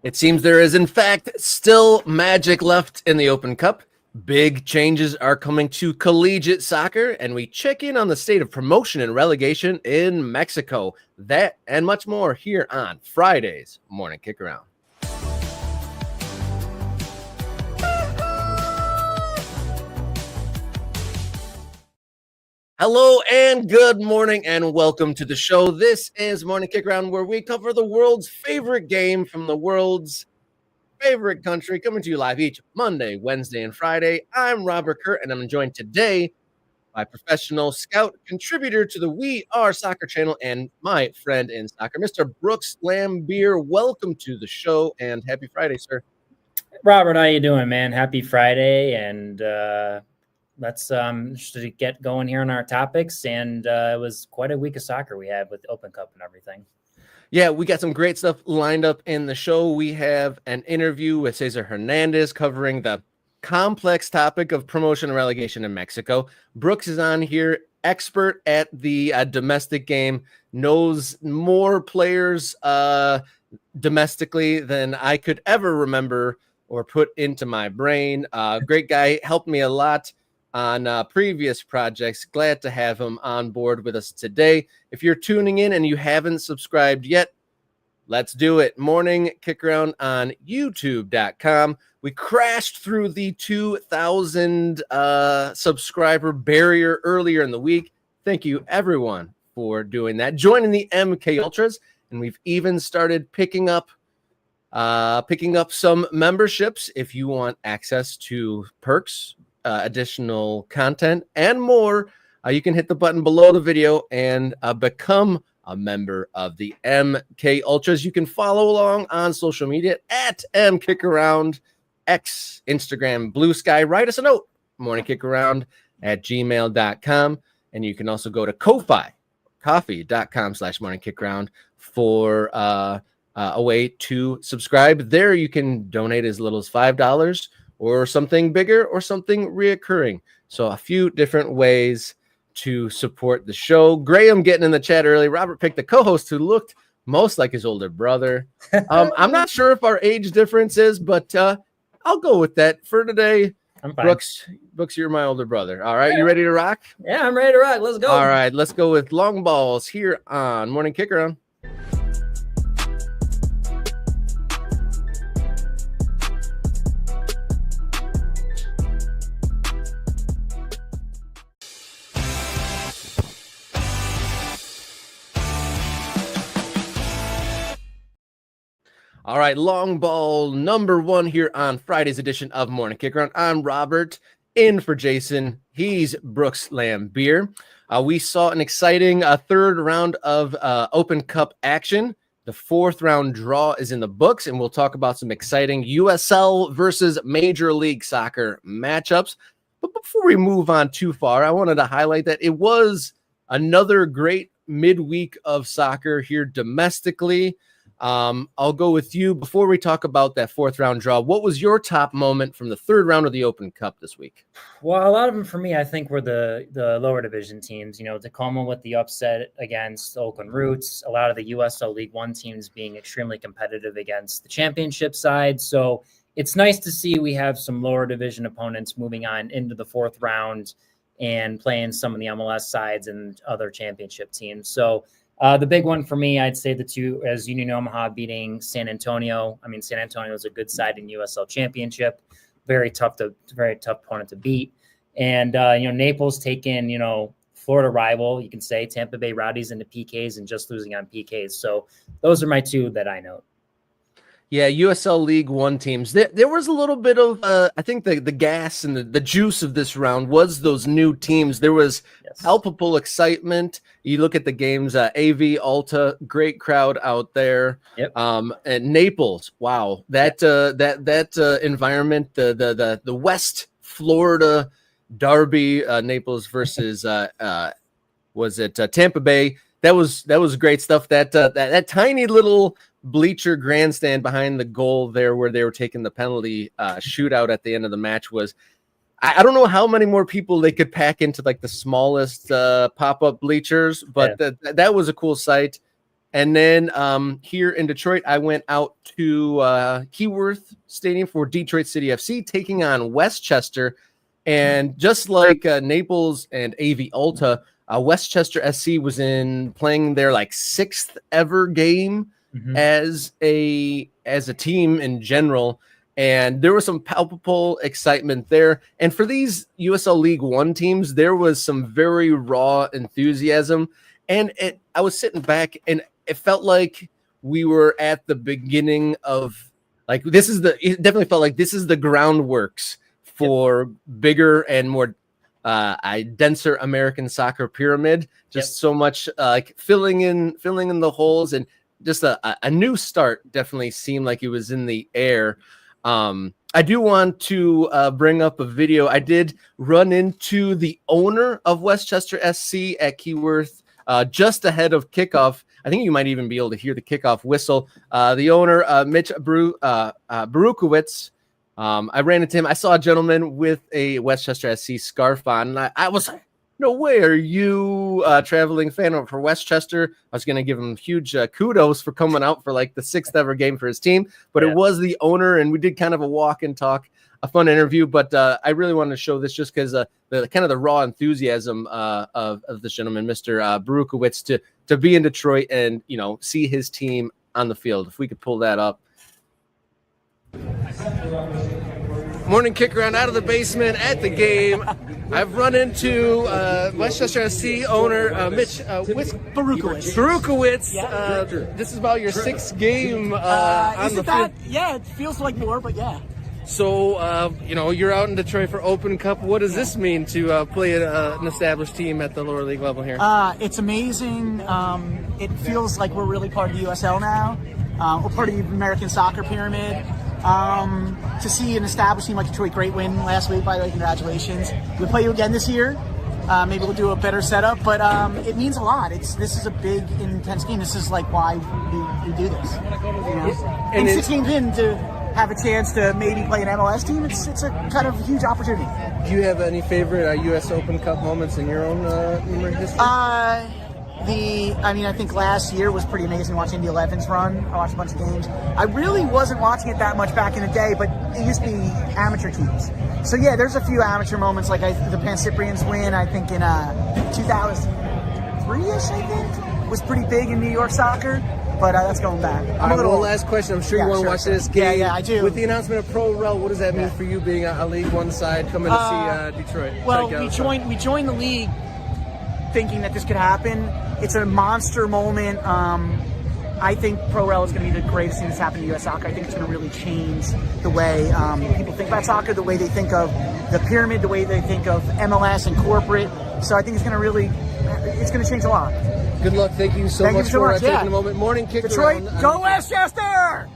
It seems there is, in fact, still magic left in the Open Cup. Big changes are coming to collegiate soccer, and we check in on the state of promotion and relegation in Mexico. That and much more here on Friday's Morning Kick Around. Hello and good morning and welcome to the show. This is Morning Kick Around, where we cover the world's favorite game from the world's favorite country, coming to you live each Monday, Wednesday, and Friday. I'm Robert Kurt, and I'm joined today by professional scout, contributor to the We Are Soccer channel, and my friend in soccer, Mr. Brooks Lambier. Welcome to the show and happy Friday, sir. Robert, how you doing, man? Happy Friday, and let's just get going here on our topics. And it was quite a week of soccer we had with the Open Cup and everything. Yeah, we got some great stuff lined up in the show. We have an interview with Cesar Hernandez covering the complex topic of promotion and relegation in Mexico. Brooks is on here, expert at the domestic game, knows more players domestically than I could ever remember or put into my brain. Great guy, helped me a lot on previous projects. Glad to have him on board with us today. If you're tuning in and you haven't subscribed yet, let's do it. Morning Kick Around on youtube.com. We crashed through the 2,000 subscriber barrier earlier in the week. Thank you, everyone, for doing that. Joining the MK Ultras, and we've even started picking up some memberships if you want access to perks, additional content, and more. You can hit the button below the video and become a member of the MK Ultras. You can follow along on social media at MKickaround, X, Instagram, Blue Sky. Write us a note, morningkickaround@gmail.com. And you can also go to coffee.com/morningkickaround for a way to subscribe. There you can donate as little as $5 or something bigger or something reoccurring. So a few different ways to support the show. Graham getting in the chat early. Robert picked the co-host who looked most like his older brother. I'm not sure if our age difference is, but I'll go with that for today. I'm fine. Brooks, you're my older brother. All right, you ready to rock? Yeah, I'm ready to rock. Let's go. All right, let's go with long balls here on Morning Kick Around. All right, long ball number one here on Friday's edition of Morning Kick Around. I'm Robert, in for Jason. He's Brooks Lambier. We saw an exciting third round of Open Cup action. The fourth round draw is in the books, and we'll talk about some exciting USL versus Major League Soccer matchups. But before we move on too far, I wanted to highlight that it was another great midweek of soccer here domestically. I'll go with you. Before we talk about that fourth round draw, what was your top moment from the third round of the Open Cup this week? Well, a lot of them for me, I think, were the lower division teams. You know, Tacoma with the upset against Oakland Roots. A lot of the USL League One teams being extremely competitive against the championship side. So it's nice to see we have some lower division opponents moving on into the fourth round and playing some of the MLS sides and other championship teams. So the big one for me, I'd say the two, as Union Omaha beating San Antonio. I mean, San Antonio is a good side in USL Championship, very tough opponent to beat. And Naples taking Florida rival, you can say, Tampa Bay Rowdies into PKs and just losing on PKs. So those are my two that I note. Yeah, USL League One teams. There was a little bit of, I think the gas and the juice of this round was those new teams. There was palpable excitement. You look at the games, AV, Alta, great crowd out there. Yep. And Naples, wow, that environment, the West Florida derby, Naples versus was it Tampa Bay? That was great stuff. That tiny little bleacher grandstand behind the goal there where they were taking the penalty shootout at the end of the match was, I don't know how many more people they could pack into like the smallest pop-up bleachers, but that was a cool sight. And then here in Detroit, I went out to Keyworth Stadium for Detroit City FC, taking on Westchester. And just like Naples and AV Ulta, Westchester SC was playing their like 6th ever game as a team in general. And there was some palpable excitement there. And for these USL League One teams, there was some very raw enthusiasm. And I was sitting back, and it felt like we were at the beginning of like it definitely felt like this is the groundworks for bigger and more denser American soccer pyramid. Just so much like filling in the holes, and just a new start definitely seemed like it was in the air. I do want to bring up a video. I did run into the owner of Westchester SC at Keyworth just ahead of kickoff. I think you might even be able to hear the kickoff whistle. The owner, Mitch Barukowicz, I ran into him. I saw a gentleman with a Westchester SC scarf on, and I was like, no way, are you a traveling fan for Westchester? I was going to give him huge kudos for coming out for like the 6th ever game for his team, but it was the owner, and we did kind of a walk and talk, a fun interview. But I really wanted to show this just because the kind of the raw enthusiasm of this gentleman, Mr. Barukowicz, to be in Detroit and see his team on the field. If we could pull that up. Morning kick around out of the basement at the game. I've run into Westchester SC owner Mitch Barukowicz. This is about your 6th game on the field. Yeah, it feels like more, but yeah. So, you're out in Detroit for Open Cup. What does this mean to play an established team at the lower league level here? It's amazing. It feels like we're really part of the USL now. We're part of the American soccer pyramid. To see an established team like Detroit, great win last week, by the way, congratulations. We'll play you again this year. Maybe we'll do a better setup, but it means a lot. This is a big, intense game. This is like why we do this. And 6 games in to have a chance to maybe play an MLS team, it's a kind of huge opportunity. Do you have any favorite U.S. Open Cup moments in your own history? I think last year was pretty amazing watching the 11s run. I watched a bunch of games. I really wasn't watching it that much back in the day, but it used to be amateur teams. So yeah, there's a few amateur moments, like the Pan Cyprians win, I think in 2003-ish, I think, was pretty big in New York soccer. But that's going back. One last question. I'm sure you want to watch this game. Yeah, I do. With the announcement of Pro Rel, what does that mean for you being a League One side coming to see Detroit? Well, we joined the league thinking that this could happen. It's a monster moment. I think Pro Rel is going to be the greatest thing that's happened to U.S. soccer. I think it's going to really change the way people think about soccer, the way they think of the pyramid, the way they think of MLS and corporate. So I think it's going to change a lot. Good luck. Thank you so much for taking a moment. Morning kick Detroit, around. go Westchester!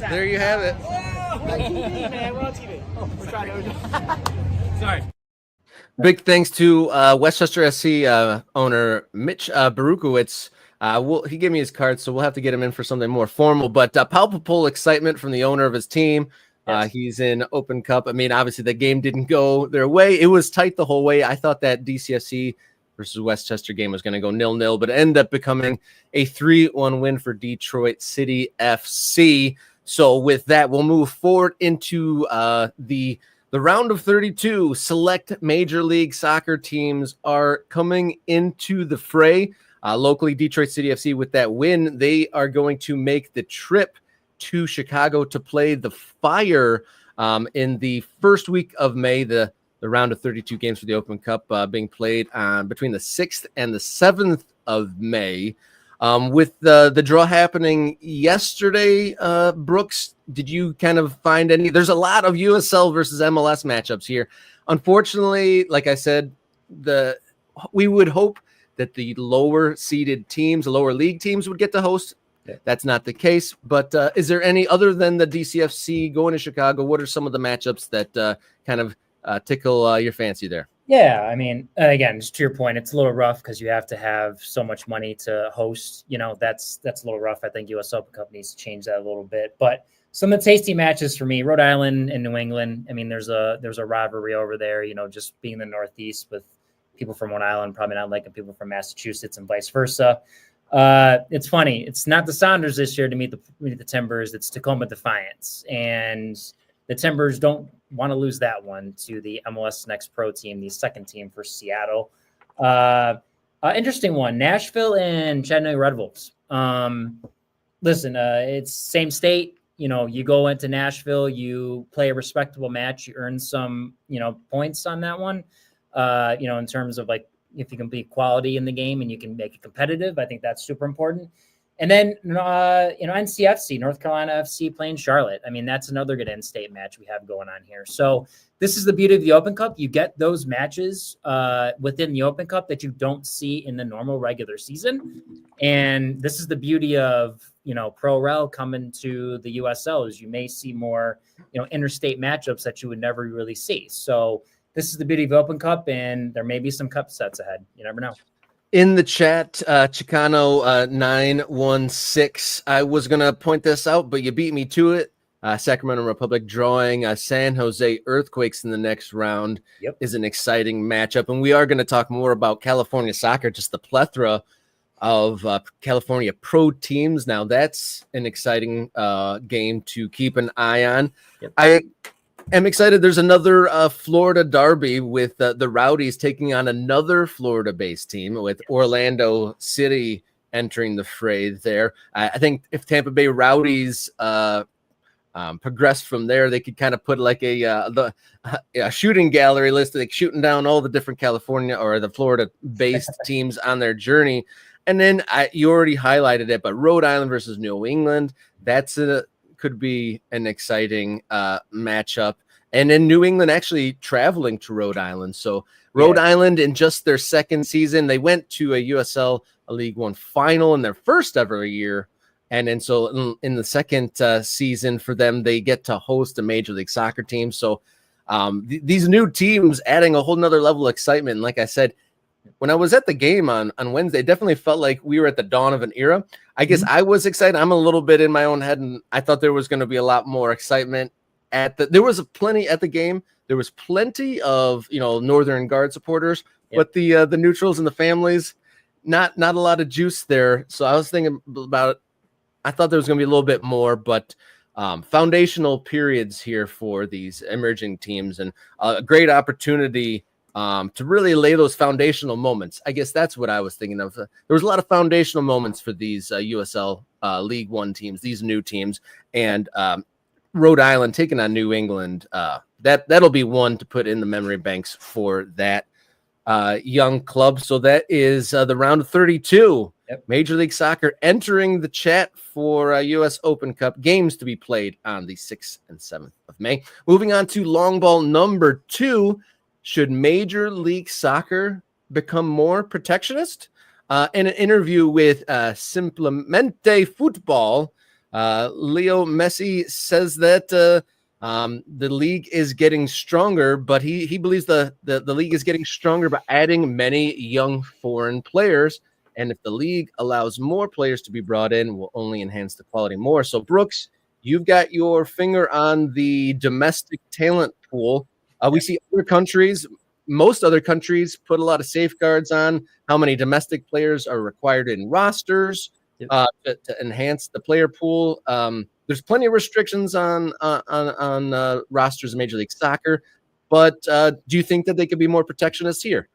There you have it. We're on TV, man. We're on TV. We're trying to... Sorry. Big thanks to Westchester SC owner Mitch Barukowicz. He gave me his card, so we'll have to get him in for something more formal. But palpable excitement from the owner of his team. Yes. He's in Open Cup. I mean, obviously the game didn't go their way. It was tight the whole way. I thought that DCFC versus Westchester game was going to go 0-0, but it ended up becoming a 3-1 win for Detroit City FC. So with that, we'll move forward into the round of 32. Select Major League Soccer teams are coming into the fray. Locally, Detroit City FC, with that win, they are going to make the trip to Chicago to play the Fire in the first week of May. The round of 32 games for the Open Cup being played between the 6th and the 7th of May. With the draw happening yesterday, Brooks, did you kind of find any? There's a lot of USL versus MLS matchups here. Unfortunately, like I said, we would hope that the lower seeded teams, the lower league teams would get to host. Yeah. That's not the case. But is there any, other than the DCFC going to Chicago, what are some of the matchups that kind of tickle your fancy there? Yeah, I mean, again, just to your point, it's a little rough because you have to have so much money to host. That's a little rough. I think US Open Cup needs to change that a little bit. But some of the tasty matches for me, Rhode Island and New England. I mean, there's a rivalry over there. Just being the Northeast with people from Rhode Island probably not liking people from Massachusetts and vice versa. It's funny. It's not the Sounders this year to meet the Timbers. It's Tacoma Defiance. And the Timbers don't want to lose that one to the MLS Next Pro team, the second team for Seattle. Interesting one. Nashville and Chattanooga Red Wolves. Listen, it's same state. You go into Nashville, you play a respectable match, you earn some, points on that one. In terms of like, if you can be quality in the game and you can make it competitive, I think that's super important. And then, NCFC, North Carolina FC playing Charlotte. I mean, that's another good in-state match we have going on here. So this is the beauty of the Open Cup. You get those matches within the Open Cup that you don't see in the normal regular season. And this is the beauty of, Pro Rel coming to the USL is you may see more, interstate matchups that you would never really see. So this is the beauty of Open Cup, and there may be some cup sets ahead. You never know. In the chat, Chicano 916, I was going to point this out, but you beat me to it. Sacramento Republic drawing San Jose Earthquakes in the next round is an exciting matchup. And we are going to talk more about California soccer, just the plethora of California pro teams. Now, that's an exciting game to keep an eye on. I am excited. There's another Florida derby with the Rowdies taking on another Florida-based team with Orlando City entering the fray there. I think if Tampa Bay Rowdies progress from there, they could kind of put like a shooting gallery list, like shooting down all the different California or the Florida-based teams on their journey. And then you already highlighted it, but Rhode Island versus New England, could be an exciting matchup. And then New England actually traveling to Rhode Island. So Rhode Island in just their second season, they went to a USL League One final in their first ever year. And then so in the second season for them, they get to host a Major League Soccer team. So these new teams adding a whole nother level of excitement. And like I said, when I was at the game on Wednesday, it definitely felt like we were at the dawn of an era. I guess I was excited. I'm a little bit in my own head, and I thought there was going to be a lot more excitement there was plenty at the game. There was plenty of, Northern Guard supporters, but the neutrals and the families, not a lot of juice there. So I was thinking about it. I thought there was going to be a little bit more, but foundational periods here for these emerging teams, and a great opportunity to really lay those foundational moments. I guess that's what I was thinking of. There was a lot of foundational moments for these USL League One teams, these new teams, and Rhode Island taking on New England. That'll be one to put in the memory banks for that young club. So that is the round of 32. Major League Soccer entering the chat for U.S. Open Cup games to be played on the 6th and 7th of May. Moving on to long ball number 2. Should Major League Soccer become more protectionist? In an interview with Simplemente Football, Leo Messi says that the league is getting stronger, but he believes the league is getting stronger by adding many young foreign players. And if the league allows more players to be brought in, will only enhance the quality more. So, Brooks, you've got your finger on the domestic talent pool. We see most other countries put a lot of safeguards on how many domestic players are required in rosters to enhance the player pool. There's plenty of restrictions on rosters in Major League Soccer, but do you think that they could be more protectionist here?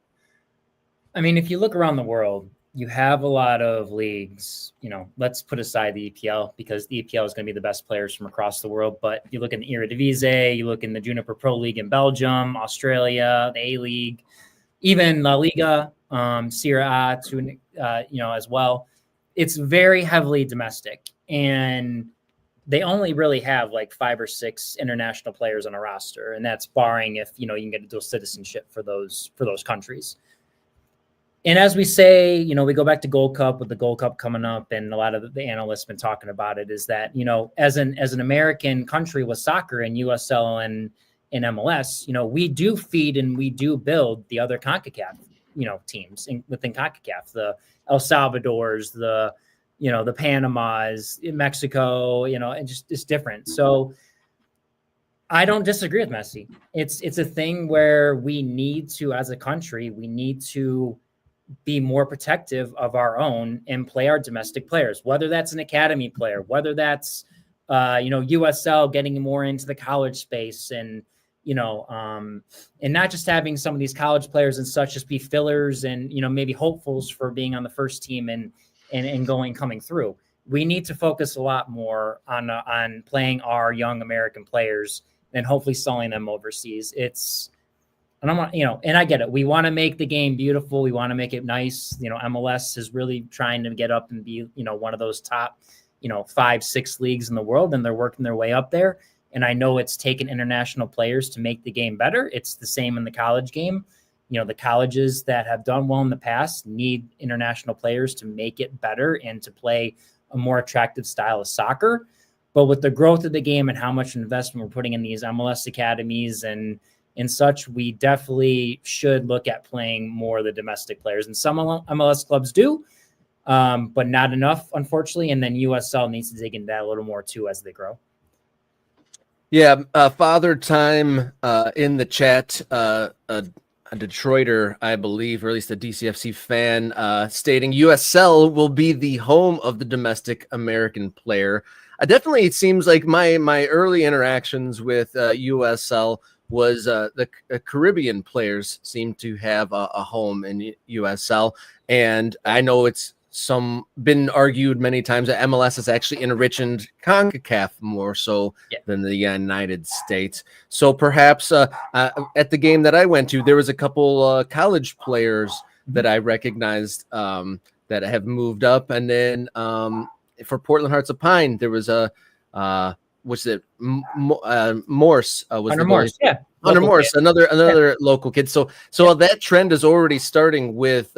I mean, if you look around the world, you have a lot of leagues, let's put aside the EPL because the EPL is going to be the best players from across the world. But you look in the Eredivisie, you look in the Juniper Pro League in Belgium, Australia, the A-League, even La Liga, Serie A, as well. It's very heavily domestic. And they only really have like 5 or 6 international players on a roster. And that's barring if, you can get dual citizenship for those countries. And as we say, we go back to Gold Cup with the Gold Cup coming up, and a lot of the analysts have been talking about it, is that, as an American country with soccer and USL and MLS, we do feed and we do build the other CONCACAF, teams within CONCACAF, the El Salvadors, the Panamas, Mexico, and just it's different. So I don't disagree with Messi. It's a thing where we need to, as a country, we need to be more protective of our own and play our domestic players, whether that's an academy player, whether that's, USL getting more into the college space and not just having some of these college players and such just be fillers and, maybe hopefuls for being on the first team and coming through. We need to focus a lot more on playing our young American players and hopefully selling them overseas. And I get it. We want to make the game beautiful. We want to make it nice. MLS is really trying to get up and be, one of those top, 5-6 leagues in the world, and they're working their way up there. And I know it's taken international players to make the game better. It's the same in the college game. The colleges that have done well in the past need international players to make it better and to play a more attractive style of soccer. But with the growth of the game and how much investment we're putting in these MLS academies and such, we definitely should look at playing more of the domestic players. And some MLS clubs do, but not enough, unfortunately. And then USL needs to dig into that a little more too as they grow. Yeah, Father Time in the chat, a Detroiter, I believe, or at least a DCFC fan, stating USL will be the home of the domestic American player. Definitely, it seems like my early interactions with USL was the Caribbean players seem to have a home in USL. And I know it's been argued many times that MLS is actually enriched CONCACAF more so than the United States. So perhaps at the game that I went to, there was a couple college players that I recognized that have moved up. And then for Portland Hearts of Pine, there was Morse was Hunter Morse, Hunter Morse, another local kid. So that trend is already starting with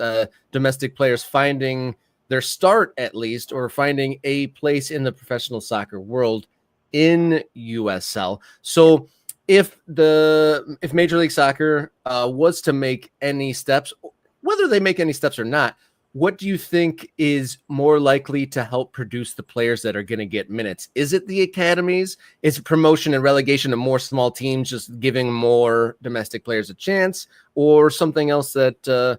domestic players finding their start, at least, or finding a place in the professional soccer world in USL. So if Major League Soccer was to make any steps, whether they make any steps or not, what do you think is more likely to help produce the players that are going to get minutes? Is it the academies? Is it promotion and relegation of more small teams, just giving more domestic players a chance, or something else that,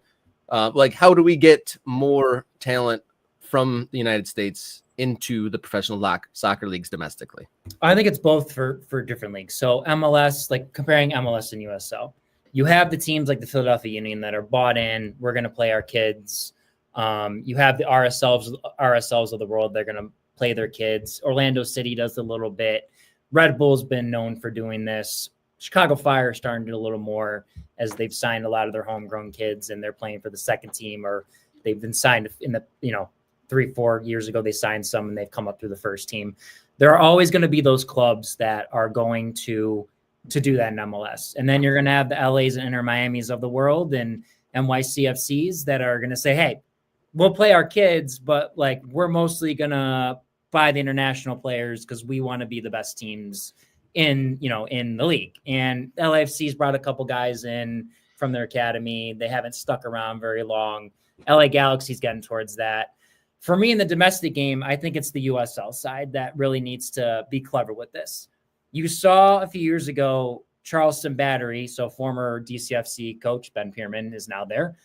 like, how do we get more talent from the United States into the professional soccer leagues domestically? I think it's both for different leagues. So MLS, like comparing MLS and USL, you have the teams like the Philadelphia Union that are bought in. We're going to play our kids. You have the RSLs of the world. They're going to play their kids. Orlando City does a little bit. Red Bull's been known for doing this. Chicago Fire are starting to do a little more as they've signed a lot of their homegrown kids and they're playing for the second team, or they've been signed in the, 3-4 years ago, they signed some and they've come up through the first team. There are always going to be those clubs that are going to do that in MLS. And then you're going to have the LAs and Inter Miamis of the world and NYCFCs that are going to say, hey, we'll play our kids, but like we're mostly going to buy the international players because we want to be the best teams in the league. And LAFC's brought a couple guys in from their academy. They haven't stuck around very long. LA Galaxy's getting towards that. For me in the domestic game, I think it's the USL side that really needs to be clever with this. You saw a few years ago, Charleston Battery, so former DCFC coach Ben Pierman is now there.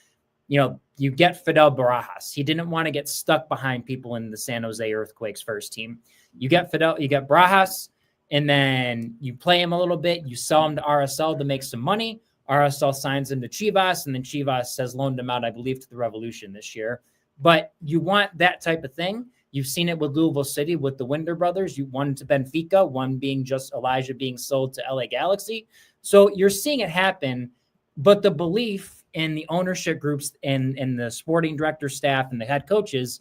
You get Fidel Barajas. He didn't want to get stuck behind people in the San Jose Earthquakes first team. You get Barajas, and then you play him a little bit. You sell him to RSL to make some money. RSL signs him to Chivas, and then Chivas has loaned him out, I believe, to the Revolution this year. But you want that type of thing. You've seen it with Louisville City, with the Winder brothers. One to Benfica, one being just Elijah being sold to LA Galaxy. So you're seeing it happen, but the belief in the ownership groups and the sporting director staff and the head coaches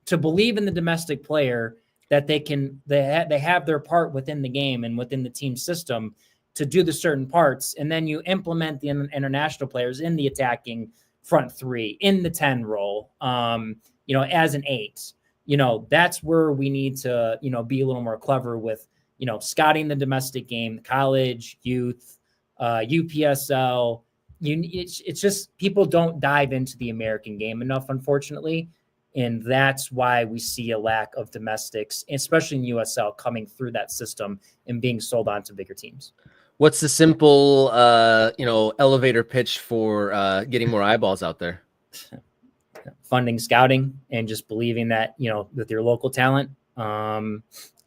to believe in the domestic player that they have their part within the game and within the team system to do the certain parts. And then you implement the international players in the attacking front three, in the 10 role, as an 8. That's where we need to, be a little more clever with, scouting the domestic game, college, youth, UPSL. It's just people don't dive into the American game enough, unfortunately. And that's why we see a lack of domestics, especially in USL, coming through that system and being sold on to bigger teams. What's the simple, elevator pitch for getting more eyeballs out there? Funding, scouting, and just believing that, with your local talent.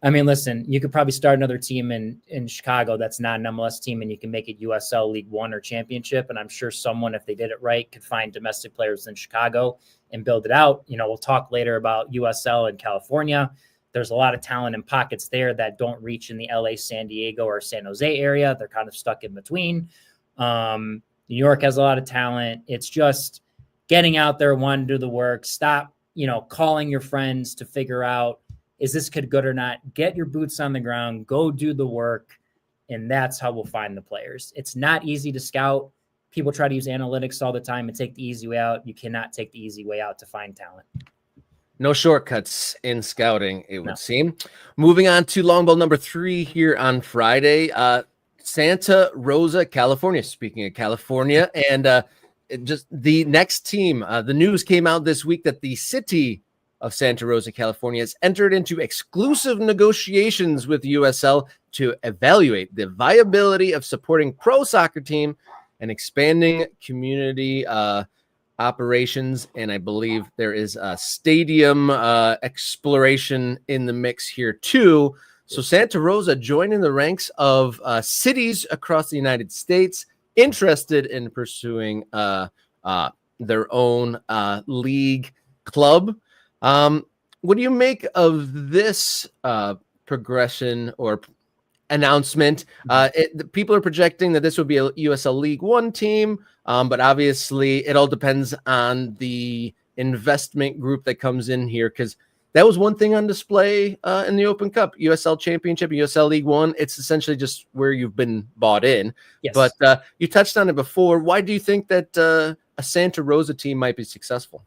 Listen, you could probably start another team in Chicago that's not an MLS team, and you can make it USL League One or Championship. And I'm sure someone, if they did it right, could find domestic players in Chicago and build it out. We'll talk later about USL in California. There's a lot of talent and pockets there that don't reach in the LA, San Diego, or San Jose area. They're kind of stuck in between. New York has a lot of talent. It's just getting out there, wanting to do the work. Stop, calling your friends to figure out, is this kid good or not? Get your boots on the ground, go do the work, and that's how we'll find the players. It's not easy to scout. People try to use analytics all the time and take the easy way out. You cannot take the easy way out to find talent. No shortcuts in scouting, it would seem. Moving on to long ball number 3 here on Friday. Santa Rosa, California. Speaking of California, and just the next team, the news came out this week that the city of Santa Rosa, California has entered into exclusive negotiations with USL to evaluate the viability of supporting pro soccer team and expanding community operations. And I believe there is a stadium exploration in the mix here too. So Santa Rosa joining the ranks of cities across the United States interested in pursuing their own league club. What do you make of this progression or announcement? People are projecting that this would be a USL League One team, but obviously it all depends on the investment group that comes in here, because that was one thing on display in the Open Cup, USL Championship, USL League One. It's essentially just where you've been bought in. Yes. But you touched on it before. Why do you think that a Santa Rosa team might be successful?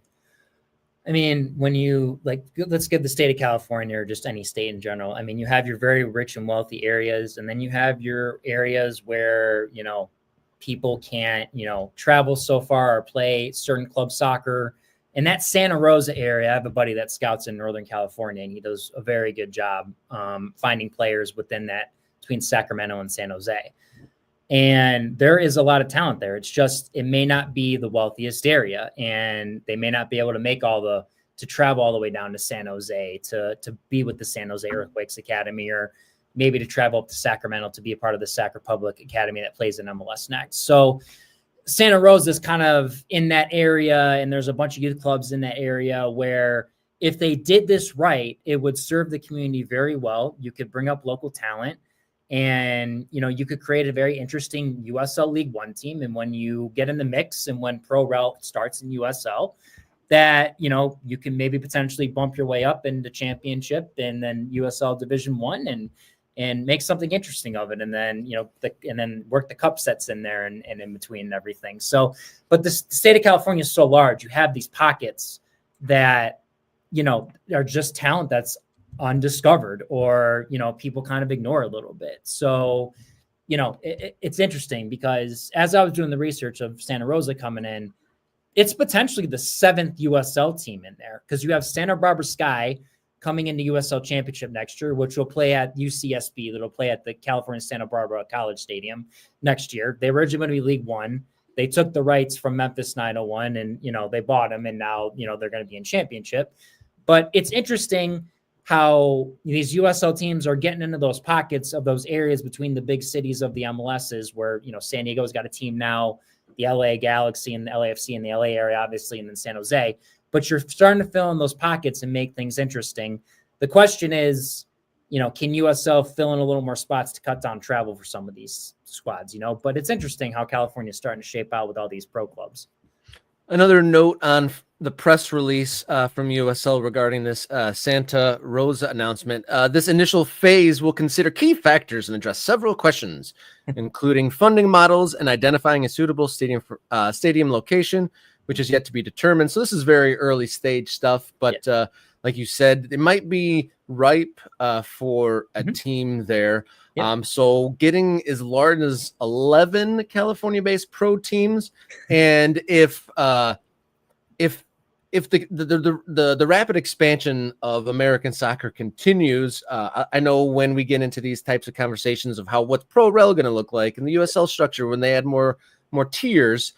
When you let's give the state of California or just any state in general. You have your very rich and wealthy areas, and then you have your areas where, people can't, travel so far or play certain club soccer. In that Santa Rosa area, I have a buddy that scouts in Northern California, and he does a very good job finding players within that, between Sacramento and San Jose. And there is a lot of talent there. It's just, it may not be the wealthiest area, and they may not be able to make to travel all the way down to San Jose to be with the San Jose Earthquakes Academy, or maybe to travel up to Sacramento to be a part of the Sac Republic Academy that plays in MLS next. So Santa Rosa is kind of in that area, and there's a bunch of youth clubs in that area where if they did this right, it would serve the community very well. You could bring up local talent, and, you could create a very interesting USL League One team. And when you get in the mix and when Pro Rel starts in USL, that, you can maybe potentially bump your way up into Championship and then USL Division One and make something interesting of it. And then, and then work the cup sets in there and in between and everything. So, but the state of California is so large. You have these pockets that, are just talent that's undiscovered, or people kind of ignore a little bit. So it's interesting, because as I was doing the research of Santa Rosa coming in, it's potentially the 7th USL team in there, because you have Santa Barbara Sky coming into USL Championship next year, which will play at UCSB, that'll play at the California Santa Barbara College Stadium next year. They were originally going to be League One. They took the rights from Memphis 901, and they bought them, and now they're going to be in Championship. But it's interesting how these USL teams are getting into those pockets of those areas between the big cities of the MLSs, where, San Diego's got a team now, the LA Galaxy and the LAFC in the LA area, obviously, and then San Jose. But you're starting to fill in those pockets and make things interesting. The question is, can USL fill in a little more spots to cut down travel for some of these squads, But it's interesting how California is starting to shape out with all these pro clubs. Another note on the press release from USL regarding this Santa Rosa announcement. This initial phase will consider key factors and address several questions, including funding models and identifying a suitable stadium location, which is yet to be determined. So this is very early stage stuff, but like you said, it might be ripe for a team there. Yep. So getting as large as 11 California-based pro teams, and if if the rapid expansion of American soccer continues, I know when we get into these types of conversations of what's pro rel going to look like in the USL structure when they add more tiers,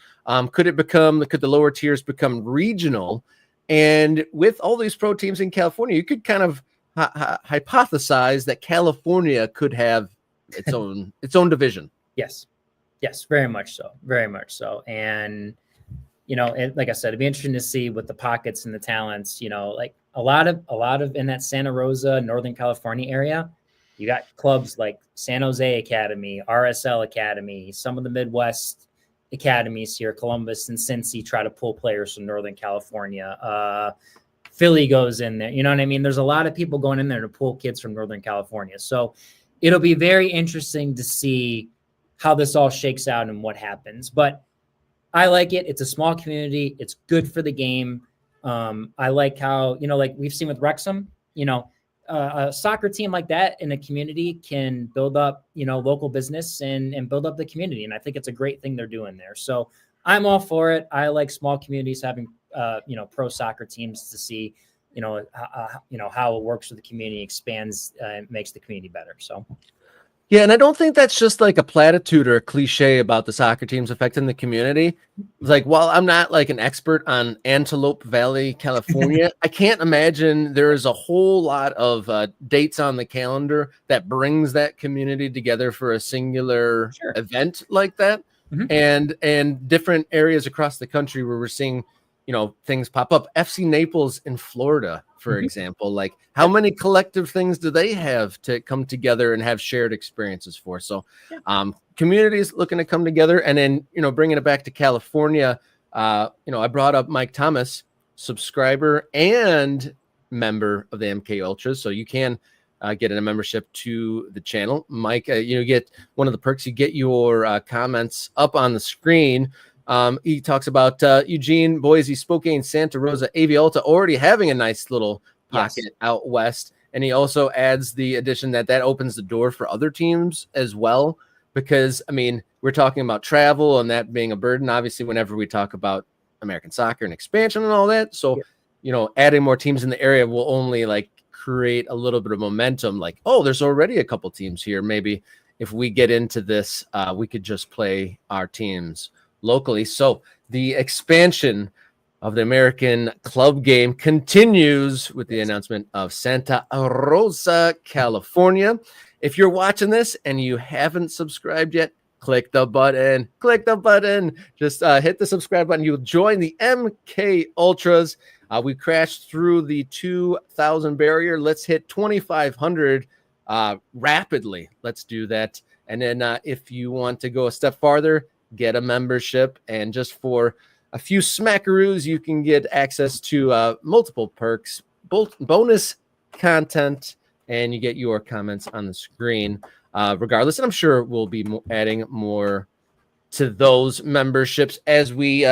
could the lower tiers become regional? And with all these pro teams in California, you could kind of hypothesize that California could have its own division. Yes, very much so. And like I said, it'd be interesting to see with the pockets and the talents. Like a lot of in that Santa Rosa, Northern California area, you got clubs like San Jose Academy, RSL Academy, some of the Midwest academies here, Columbus and Cincy try to pull players from Northern California. Philly goes in there. You know what I mean? There's a lot of people going in there to pull kids from Northern California. So it'll be very interesting to see how this all shakes out and what happens. But I like it. It's a small community. It's good for the game. I like how, like we've seen with Wrexham, a soccer team like that in a community can build up, local business and build up the community. And I think it's a great thing they're doing there. So I'm all for it. I like small communities having, pro soccer teams to see, how it works with the community, expands, and makes the community better. So. Yeah, and I don't think that's just like a platitude or a cliche about the soccer teams affecting the community. Like, while I'm not like an expert on Antelope Valley, California, I can't imagine there is a whole lot of dates on the calendar that brings that community together for a singular event like that. Mm-hmm. And different areas across the country where we're seeing, things pop up. FC Naples in Florida, for example, like how many collective things do they have to come together and have shared experiences for? So communities looking to come together. And then, bringing it back to California, I brought up Mike Thomas, subscriber and member of the MK Ultras. So you can get a membership to the channel. Mike, you get one of the perks, you get your comments up on the screen. He talks about Eugene, Boise, Spokane, Santa Rosa, Avialta already having a nice little pocket out west. And he also adds the addition that opens the door for other teams as well. Because, we're talking about travel and that being a burden, obviously, whenever we talk about American soccer and expansion and all that. So, adding more teams in the area will only like create a little bit of momentum. Like, oh, there's already a couple teams here. Maybe if we get into this, we could just play our teams locally. So the expansion of the American club game continues with the announcement of Santa Rosa, California. If you're watching this and you haven't subscribed yet, click the button. Just hit the subscribe button. You'll join the MK Ultras. We crashed through the 2,000 barrier. Let's hit 2,500 rapidly. Let's do that. And then if you want to go a step farther, get a membership, and just for a few smackaroos, you can get access to multiple perks, both bonus content, and you get your comments on the screen regardless. And I'm sure we'll be adding more to those memberships as we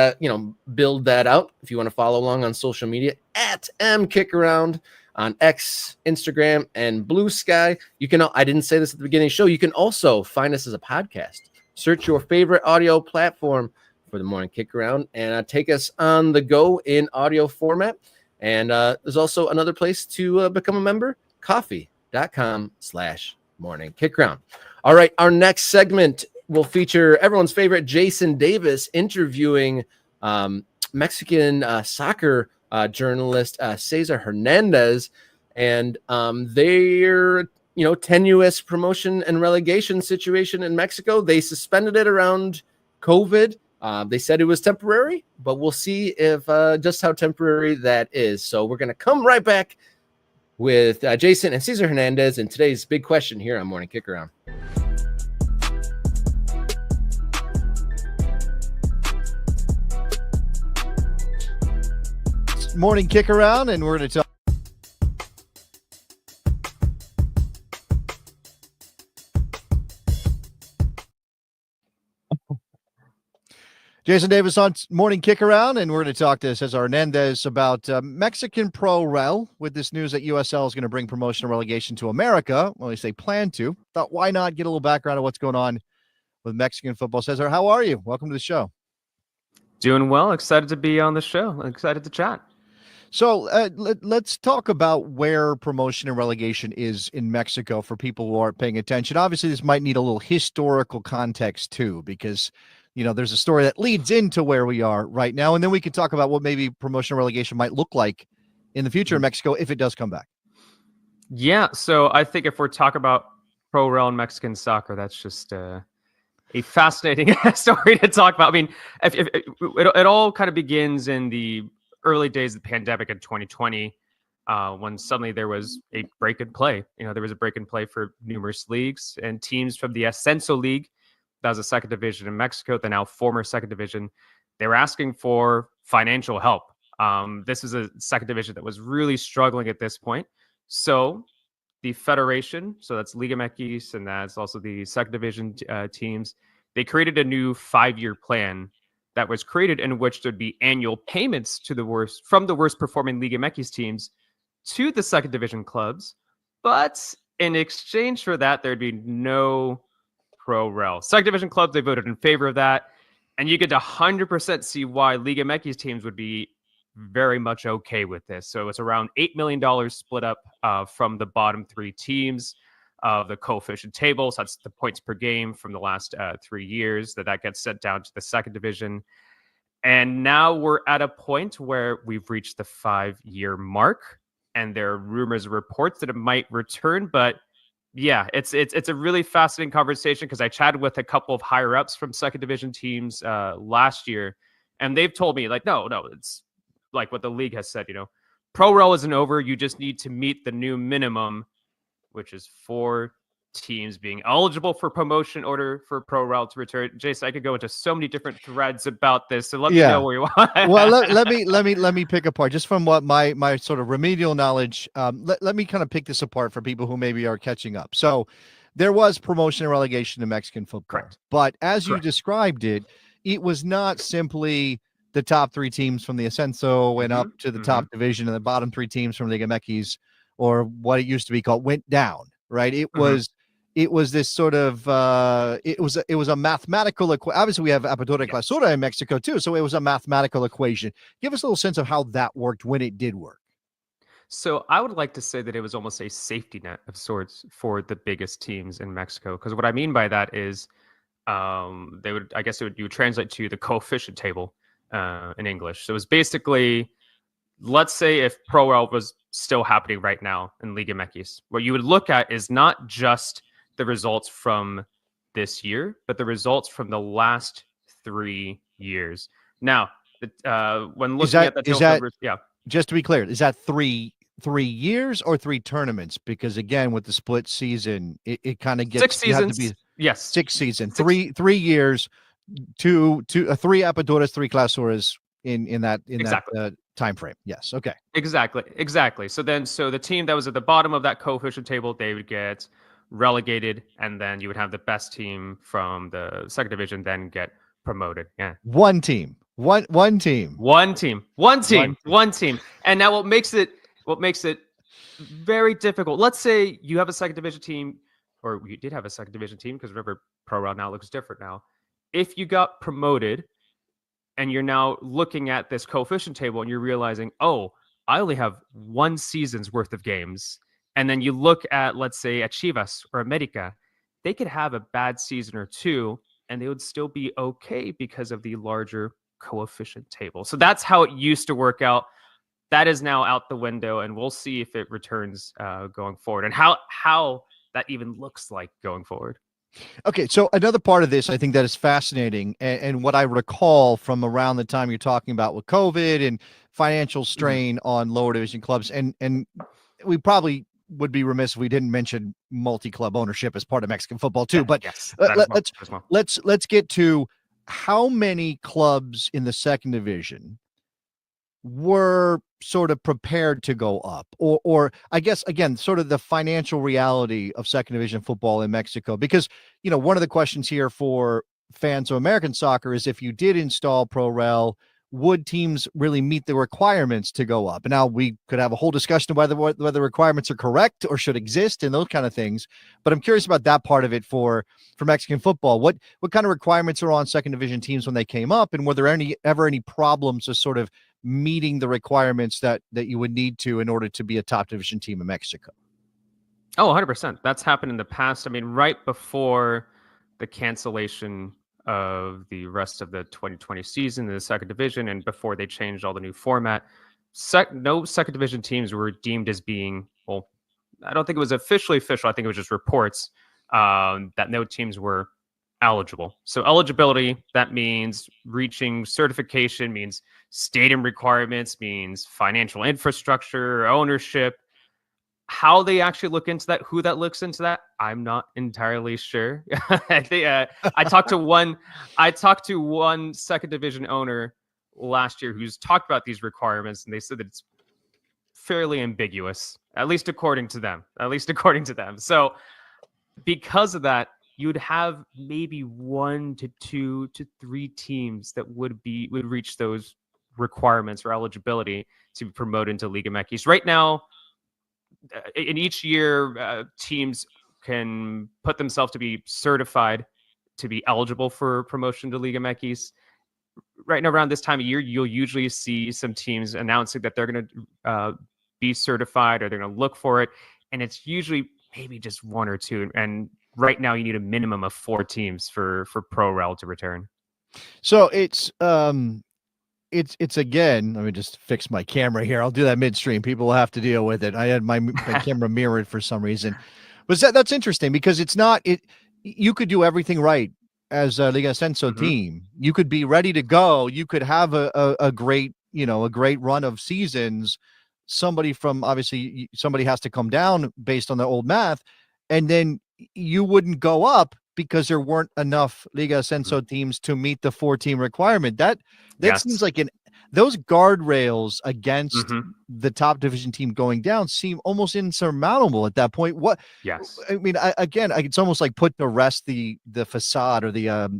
build that out. If you want to follow along on social media at MKickaround on X, Instagram, and Blue Sky. You can, I didn't say this at the beginning of the show, you can also find us as a podcast. Search your favorite audio platform for the Morning Kick Around and take us on the go in audio format. And there's also another place to become a member, coffee.com/Morning Kick Around. All right, our next segment will feature everyone's favorite Jason Davis interviewing Mexican soccer journalist Cesar Hernandez, and their tenuous promotion and relegation situation in Mexico. They suspended it around COVID. They said it was temporary, but we'll see if just how temporary that is. So we're going to come right back with Jason and Cesar Hernandez in today's big question here on Morning Kick Around. Morning Kick Around, and we're going to talk. Jason Davis on Morning Kick Around, and we're going to talk to Cesar Hernandez about Mexican Pro Rel with this news that USL is going to bring promotion and relegation to America. Well, they say plan to. Thought, why not get a little background on what's going on with Mexican football. Cesar, how are you? Welcome to the show. Doing well. Excited to be on the show. Excited to chat. So let's talk about where promotion and relegation is in Mexico for people who aren't paying attention. Obviously, this might need a little historical context too, because there's a story that leads into where we are right now, and then we can talk about what maybe promotion and relegation might look like in the future in Mexico if it does come back. Yeah, so I think if we're talking about pro rel and Mexican soccer, that's just a fascinating story to talk about. I mean, if it all kind of begins in the early days of the pandemic in 2020, when suddenly there was a break in play. There was a break in play for numerous leagues and teams from the Ascenso League, that was a second division in Mexico, the now former second division. They were asking for financial help. This is a second division that was really struggling at this point. So the federation, so that's Liga MX, and that's also the second division teams, they created a new 5-year plan that was created in which there'd be annual payments to the worst performing Liga MX teams to the second division clubs. But in exchange for that, there'd be no pro rel. Second division clubs, they voted in favor of that. And you get to 100% see why Liga MX teams would be very much okay with this. So it's around $8 million split up from the bottom 3 teams of the coefficient table. So that's the points per game from the last 3 years that gets sent down to the second division. And now we're at a point where we've reached the 5-year mark, and there are rumors and reports that it might return. But yeah, it's a really fascinating conversation, because I chatted with a couple of higher ups from second division teams last year, and they've told me no, it's like what the league has said, pro rel isn't over. You just need to meet the new minimum, which is 4 teams being eligible for promotion in order for pro rel to return. Jason, I could go into so many different threads about this, so let me know where you want. Well, let me pick apart just from what my sort of remedial knowledge. Let me kind of pick this apart for people who maybe are catching up. So there was promotion and relegation in Mexican football. Correct. But as you described it, it was not simply the top 3 teams from the Ascenso went up to the top division, and the bottom 3 teams from Liga MX, or what it used to be called, went down, right? It was this sort of it was a mathematical equation. Obviously, we have Apertura Clausura in Mexico too, so it was a mathematical equation. Give us a little sense of how that worked when it did work. So I would like to say that it was almost a safety net of sorts for the biggest teams in Mexico, because what I mean by that is you would translate to the coefficient table in English. So it was basically, let's say if pro rel was still happening right now in Liga MX, what you would look at is not just the results from this year, but the results from the last 3 years. Now, when looking at the numbers, just to be clear, is that three years or 3 tournaments? Because again, with the split season, it kind of gets 6 seasons. 6 seasons, 3 years, 3 Aperturas, 3 Clausuras in that time frame. Yes. Okay. Exactly. So the team that was at the bottom of that coefficient table, they would get relegated, and then you would have the best team from the second division then get promoted. Yeah. One team. And now what makes it very difficult. Let's say you have a second division team, or you did have a second division team, because remember, pro rel now looks different now. If you got promoted and you're now looking at this coefficient table and you're realizing, oh, I only have 1 season's worth of games. And then you look at, let's say, at Chivas or America, they could have a bad season or 2 and they would still be okay because of the larger coefficient table. So that's how it used to work out. That is now out the window, and we'll see if it returns going forward, and how that even looks like going forward. Okay, so another part of this I think that is fascinating, and what I recall from around the time you're talking about with COVID and financial strain on lower division clubs, and we probably would be remiss if we didn't mention multi-club ownership as part of Mexican football too. But yes, let's get to how many clubs in the second division were sort of prepared to go up, or I guess, again, sort of the financial reality of second division football in Mexico. Because, one of the questions here for fans of American soccer is, if you did install Pro Rel, would teams really meet the requirements to go up? And now we could have a whole discussion of whether requirements are correct or should exist and those kind of things. But I'm curious about that part of it for Mexican football. What kind of requirements are on second division teams when they came up, and were there ever any problems of sort of meeting the requirements that you would need to in order to be a top division team in Mexico? Oh, 100%. That's happened in the past. I mean, right before the cancellation of the rest of the 2020 season in the second division, and before they changed all the new format, no second division teams were deemed as being, well, I don't think it was officially official. I think it was just reports that no teams were eligible. So eligibility, that means reaching certification, means stadium requirements, means financial infrastructure, ownership. How they actually look into that, who that looks into that, I'm not entirely sure. I think I talked to one second division owner last year who's talked about these requirements, and they said that it's fairly ambiguous, at least according to them. So because of that, you'd have maybe 1 to 2 to 3 teams that would reach those requirements or eligibility to be promoted into Liga MX. Right now, in each year, teams can put themselves to be certified to be eligible for promotion to Liga MX. Right now, around this time of year, you'll usually see some teams announcing that they're going to be certified, or they're going to look for it, and it's usually maybe just 1 or 2. And right now, you need a minimum of 4 teams for ProRel to return. So it's again, let me just fix my camera here. I'll do that midstream. People will have to deal with it. I had my camera mirrored for some reason. But that's interesting, because you could do everything right as a Liga Ascenso team. You could be ready to go. You could have a great run of seasons. Somebody has to come down based on the old math, and then you wouldn't go up because there weren't enough Liga Ascenso teams to meet the 4-team requirement. That Yes. seems like those guardrails against the top division team going down seem almost insurmountable at that point. Yes. I mean, it's almost like put to rest the facade or the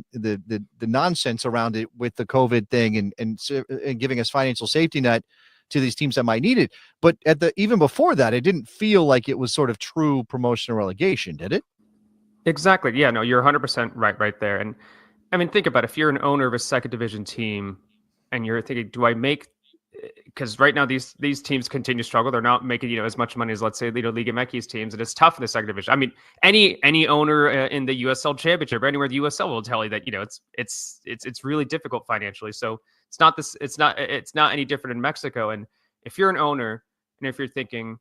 nonsense around it with the COVID thing and giving us financial safety net to these teams that might need it. But even before that, it didn't feel like it was sort of true promotion or relegation, did it? Exactly. Yeah, no, you're 100% right there. And I mean, think about it. If you're an owner of a second division team and you're thinking, do I make, because right now these teams continue to struggle. They're not making, as much money as, let's say, Liga MX teams, and it's tough in the second division. I mean, any owner in the USL Championship or anywhere in the USL will tell you that, it's really difficult financially. So it's not any different in Mexico. And if you're an owner and if you're thinking,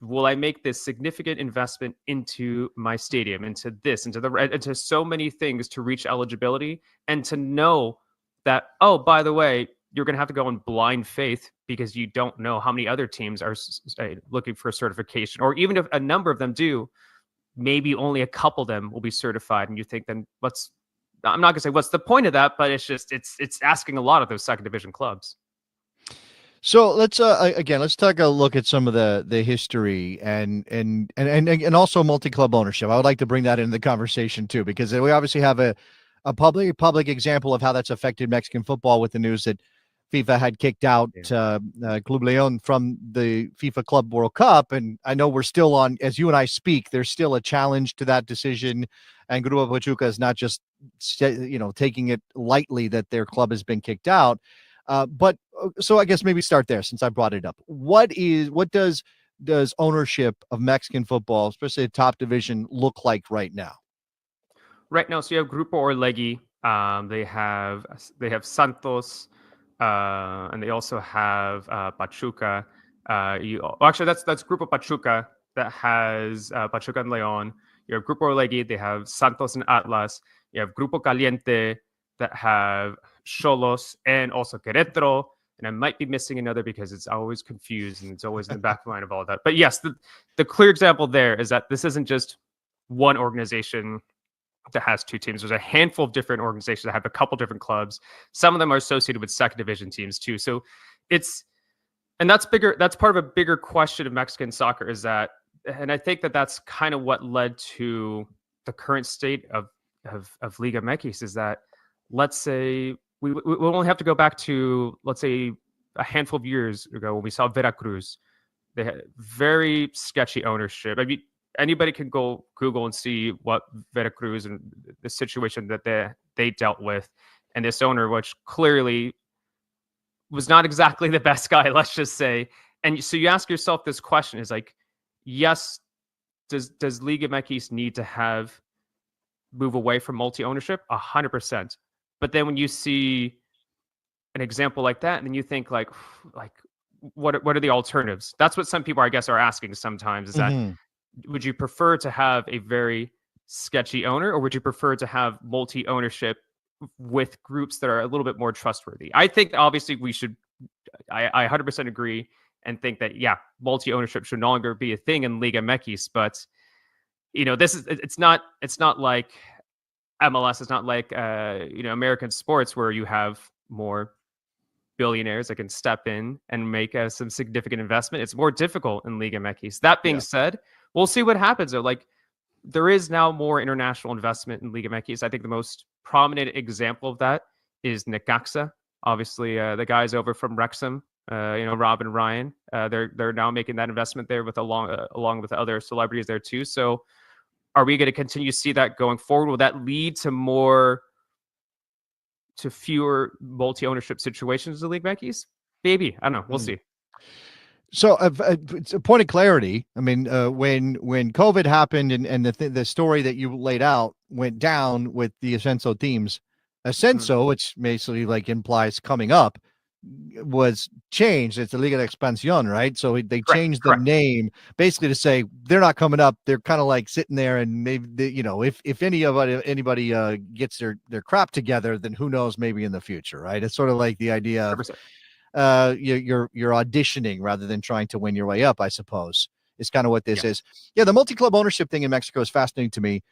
will I make this significant investment into my stadium, into so many things to reach eligibility, and to know that, oh, by the way, you're going to have to go in blind faith because you don't know how many other teams are looking for certification, or even if a number of them do, maybe only a couple of them will be certified. And you think, then I'm not going to say what's the point of that, but it's asking a lot of those second division clubs. So let's take a look at some of the history and also multi-club ownership. I would like to bring that into the conversation too, because we obviously have a public example of how that's affected Mexican football with the news that FIFA had kicked out Club Leon from the FIFA Club World Cup. And I know we're still on, as you and I speak, there's still a challenge to that decision. And Grupo Pachuca is not just, taking it lightly that their club has been kicked out. So I guess maybe start there, since I brought it up. What does ownership of Mexican football, especially the top division, look like right now? Right now, so you have Grupo Orlegui. They have Santos, and they also have Pachuca. Actually, that's Grupo Pachuca that has Pachuca and León. You have Grupo Orlegui. They have Santos and Atlas. You have Grupo Caliente that have Xolos and also Querétaro. And I might be missing another because it's always confused and it's always in the back of the mind of all of that. But yes, the clear example there is that this isn't just one organization that has 2 teams. There's a handful of different organizations that have a couple different clubs. Some of them are associated with second division teams too. So that's bigger. That's part of a bigger question of Mexican soccer, is that, and I think that's kind of what led to the current state of Liga MX, is that, let's say, we only have to go back to, let's say, a handful of years ago when we saw Veracruz. They had very sketchy ownership. I mean, anybody can go Google and see what Veracruz and the situation that they dealt with. And this owner, which clearly was not exactly the best guy, let's just say. And so you ask yourself this question: is like, yes, does Liga MX need to move away from multi-ownership? 100%. But then when you see an example like that, and then you think like what are the alternatives? That's what some people, I guess, are asking sometimes, is that would you prefer to have a very sketchy owner, or would you prefer to have multi-ownership with groups that are a little bit more trustworthy? I think obviously I 100% agree and think that, yeah, multi-ownership should no longer be a thing in Liga MX. But it's not like MLS. It's not like American sports, where you have more billionaires that can step in and make some significant investment. It's more difficult in Liga MX. That being said, we'll see what happens. Like, there is now more international investment in Liga MX. I think the most prominent example of that is Necaxa. Obviously, the guys over from Wrexham, Rob and Ryan, they're now making that investment there with along with other celebrities there too. So, are we going to continue to see that going forward? Will that lead to fewer multi-ownership situations in League MX? Maybe. I don't know. We'll see. So it's a point of clarity. I mean, when COVID happened and the story that you laid out went down with the Ascenso teams, Ascenso, which basically like implies coming up, was changed. It's the Liga de Expansión, right? So they changed the name basically to say they're not coming up. They're kind of like sitting there, and maybe if anybody gets their crap together, then who knows? Maybe in the future, right? It's sort of like the idea of 100%. You're auditioning rather than trying to win your way up, I suppose, is kind of what this is. Yeah, the multi-club ownership thing in Mexico is fascinating to me,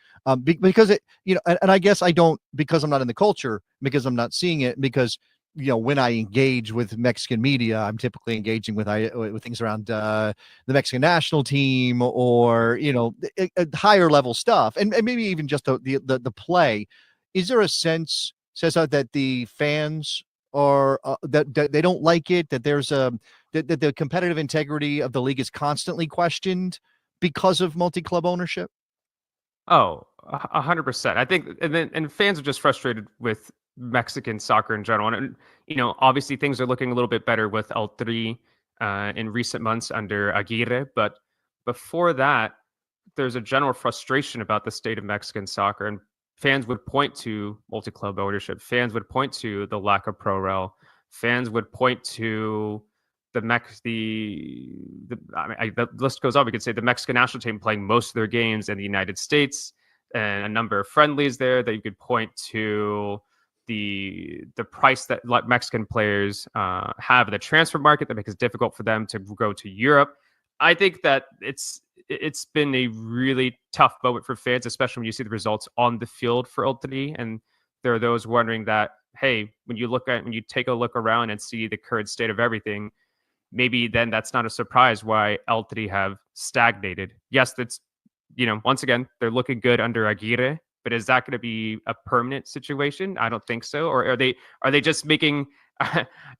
because it, and I guess I don't, because I'm not in the culture, because I'm not seeing it, because when I engage with Mexican media, I'm typically engaging with things around the Mexican national team, or higher level stuff, and maybe even just the play. Is there a sense, Cesar, that the fans or that they don't like it, that there's that the competitive integrity of the league is constantly questioned because of multi-club ownership? Oh, 100%. I think, and fans are just frustrated with Mexican soccer in general. And obviously things are looking a little bit better with El Tri in recent months under Aguirre, but before that, there's a general frustration about the state of Mexican soccer, and fans would point to multi-club ownership. Fans would point to the lack of pro-rel. Fans would point to the list goes on. We could say the Mexican national team playing most of their games in the United States, and a number of friendlies there that you could point to the price that Mexican players have in the transfer market that makes it difficult for them to go to Europe. I think that it's been a really tough moment for fans, especially when you see the results on the field for El Tri. And there are those wondering that, hey, when you take a look around and see the current state of everything, maybe then that's not a surprise why El Tri have stagnated. Yes, that's, once again, they're looking good under Aguirre, but is that going to be a permanent situation? I don't think so. Or are they just making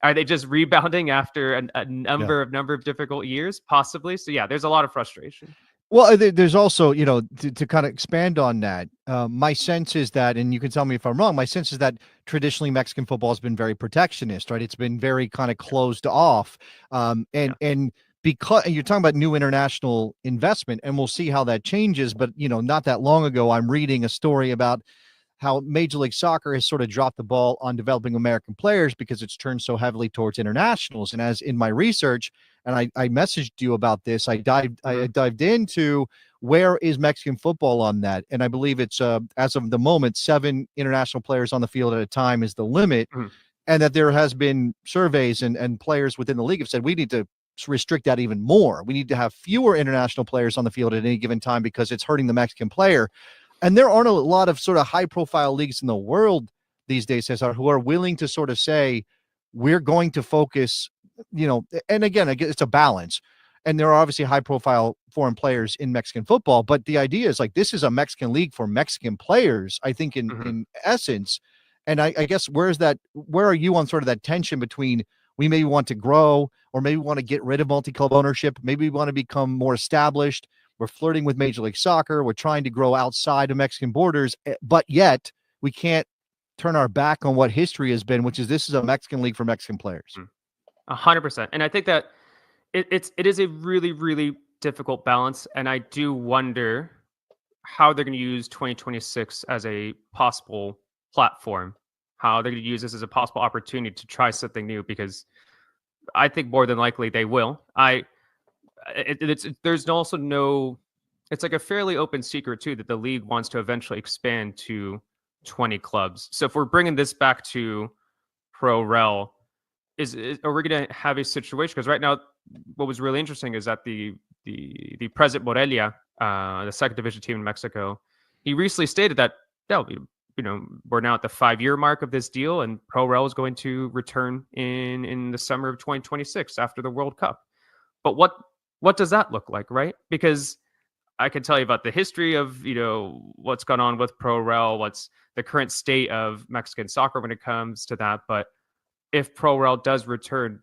are they just rebounding after a number of difficult years? Possibly. So yeah, there's a lot of frustration. Well, there's also, to kind of expand on that, my sense is that, and you can tell me if I'm wrong, my sense is that traditionally Mexican football has been very protectionist, right? It's been very kind of closed off. And because you're talking about new international investment, and we'll see how that changes. But, not that long ago, I'm reading a story about how Major League Soccer has sort of dropped the ball on developing American players because it's turned so heavily towards internationals. And as in my research, and I messaged you about this, I dived into where is Mexican football on that. And I believe it's, as of the moment, 7 international players on the field at a time is the limit. And that there has been surveys and players within the league have said, we need to restrict that even more. We need to have fewer international players on the field at any given time because it's hurting the Mexican player. And there aren't a lot of sort of high-profile leagues in the world these days, Cesar, who are willing to sort of say, we're going to focus, and again, it's a balance. And there are obviously high-profile foreign players in Mexican football, but the idea is like, this is a Mexican league for Mexican players, I think, in essence. And I guess where are you on sort of that tension between we maybe want to grow, or maybe want to get rid of multi-club ownership, maybe we want to become more established, we're flirting with Major League Soccer, we're trying to grow outside of Mexican borders, but yet we can't turn our back on what history has been, which is this is a Mexican league for Mexican players. 100%. And I think that it is a really, really difficult balance. And I do wonder how they're going to use 2026 as a possible platform, how they're going to use this as a possible opportunity to try something new, because I think more than likely they will. There's also no, it's like a fairly open secret too that the league wants to eventually expand to 20 clubs. So if we're bringing this back to Pro Rel, are we going to have a situation? Because right now, what was really interesting is that the president Morelia, the second division team in Mexico, he recently stated that we're now at the 5-year mark of this deal, and Pro Rel is going to return in the summer of 2026 after the World Cup. But what does that look like, right? Because I can tell you about the history of what's gone on with Pro Rel, what's the current state of Mexican soccer when it comes to that. But if Pro Rel does return,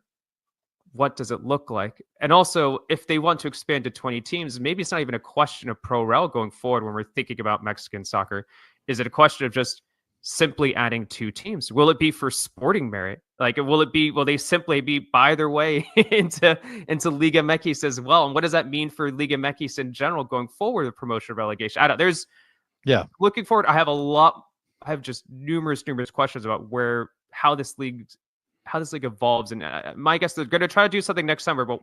what does it look like? And also, if they want to expand to 20 teams, maybe it's not even a question of Pro Rel going forward when we're thinking about Mexican soccer. Is it a question of just simply adding 2 teams? Will it be for sporting merit? Like, will they simply be buy their way into Liga MX as well? And what does that mean for Liga MX in general going forward with promotion relegation? Looking forward, I have just numerous questions about how this league evolves. And my guess, they're going to try to do something next summer, but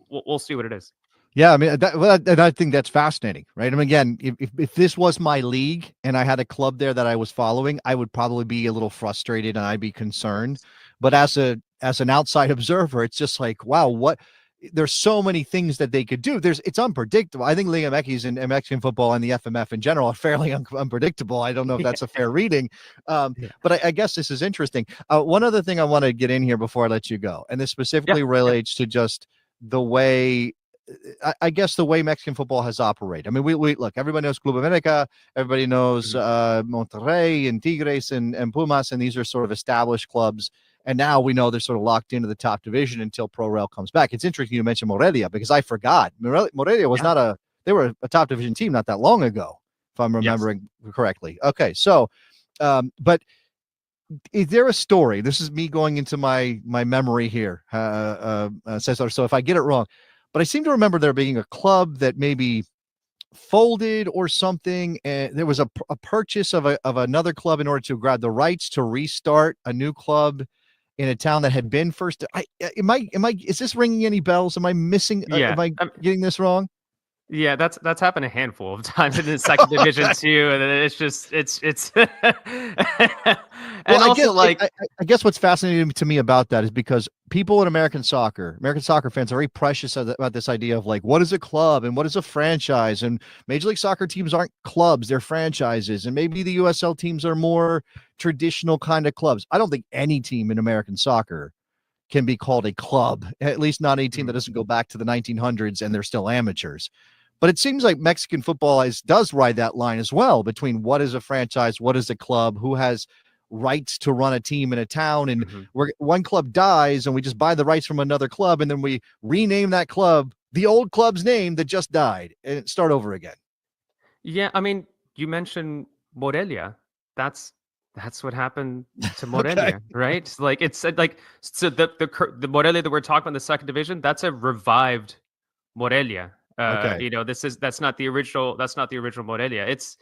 we'll see what it is. Yeah, I mean, and I think that's fascinating, right? I mean, again, if this was my league and I had a club there that I was following, I would probably be a little frustrated and I'd be concerned. But as an outside observer, it's just like, wow, there's so many things that they could do. It's unpredictable. I think Liga MX and Mexican football and the FMF in general are fairly unpredictable. I don't know if that's a fair reading, but I guess this is interesting. One other thing I want to get in here before I let you go, and this specifically relates to just the way, I guess, the way Mexican football has operated. I mean, we look, everybody knows Club America, everybody knows Monterrey and Tigres and Pumas, and these are sort of established clubs. And now we know they're sort of locked into the top division until Pro Rel comes back. It's interesting you mentioned Morelia, because I forgot. Morelia was they were a top division team not that long ago, if I'm remembering correctly. Okay, so, but is there a story? This is me going into my memory here, Cesar. So if I get it wrong, but I seem to remember there being a club that maybe folded or something, and there was a purchase of another club in order to grab the rights to restart a new club in a town that had been first. Is this ringing any bells? Am I missing? Am I getting this wrong? Yeah, that's happened a handful of times in the second division too, and it's and well, also I guess what's fascinating to me about that is because people in American soccer fans are very precious about this idea of like, what is a club and what is a franchise? And Major League Soccer teams aren't clubs, they're franchises, and maybe the USL teams are more traditional kind of clubs. I don't think any team in American soccer can be called a club, at least not a team that doesn't go back to the 1900s and they're still amateurs. But it seems like Mexican football does ride that line as well between what is a franchise, what is a club, who has rights to run a team in a town, and where one club dies and we just buy the rights from another club and then we rename that club the old club's name that just died and start over again. Yeah, I mean, you mentioned Morelia. That's what happened to Morelia, right? Like, it's like, so the Morelia that we're talking about in the second division, that's a revived Morelia. That's not the original Morelia. It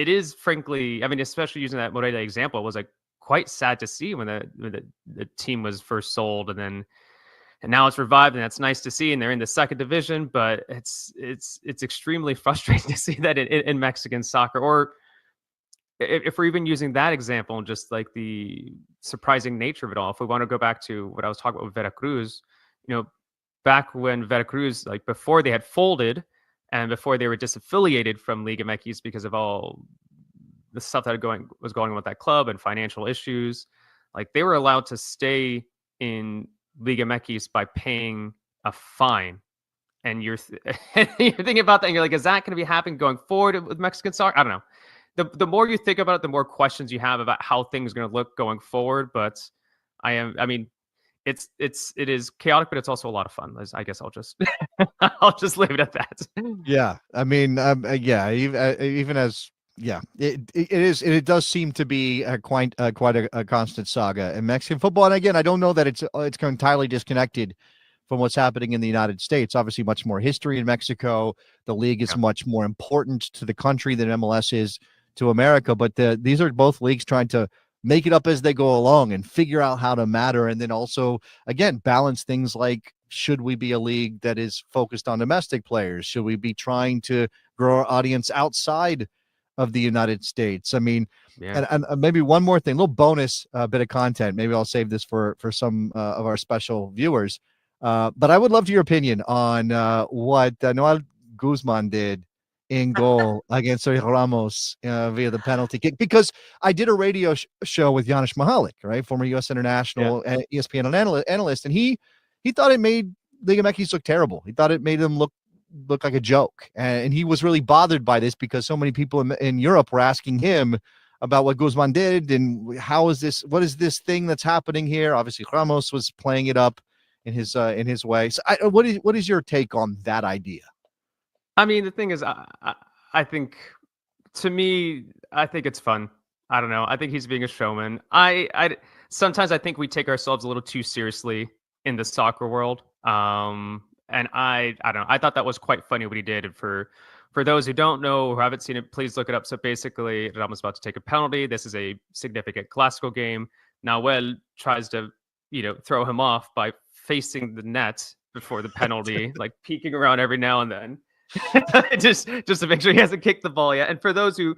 is frankly, I mean, especially using that Morelia example, it was like quite sad to see when the team was first sold, and now it's revived, and that's nice to see, and they're in the second division. But it's extremely frustrating to see that in Mexican soccer. Or if we're even using that example, just like the surprising nature of it all, if we want to go back to what I was talking about with Veracruz, back when Veracruz, like before they had folded and before they were disaffiliated from Liga MX because of all the stuff that was going on with that club and financial issues, like they were allowed to stay in Liga MX by paying a fine. And you're thinking about that and you're like, is that going to be happening going forward with Mexican soccer? I don't know. The more you think about it, the more questions you have about how things are going to look going forward. But it is chaotic, but it's also a lot of fun. I guess I'll just leave it at that. Yeah, I mean, even as Yeah, it is. It does seem to be quite a constant saga in Mexican football. And again, I don't know that it's entirely disconnected from what's happening in the United States. Obviously, much more history in Mexico. The league is much more important to the country than MLS is to America. But these are both leagues trying to make it up as they go along and figure out how to matter. And then also, again, balance things like, should we be a league that is focused on domestic players? Should we be trying to grow our audience outside of the United States? I mean, and maybe one more thing, a little bonus bit of content. Maybe I'll save this for some of our special viewers. But I would love your opinion on what Noel Guzman did in goal against Sergio Ramos via the penalty kick, because I did a radio show with Janusz Mihalik, right, former U.S. international, ESPN analyst, and he thought it made Liga MX look terrible. He thought it made them look like a joke, and he was really bothered by this because so many people in Europe were asking him about what Guzman did and how is this, what is this thing that's happening here? Obviously, Ramos was playing it up in his way. So, what is your take on that idea? I mean, the thing is, I think, to me, I think it's fun. I don't know. I think he's being a showman. Sometimes I think we take ourselves a little too seriously in the soccer world. And I don't know. I thought that was quite funny what he did. And for those who don't know or haven't seen it, please look it up. So basically, Ramos about to take a penalty. This is a significant Clasico game. Nahuel tries to, throw him off by facing the net before the penalty, like peeking around every now and then. just to make sure he hasn't kicked the ball yet. And for those who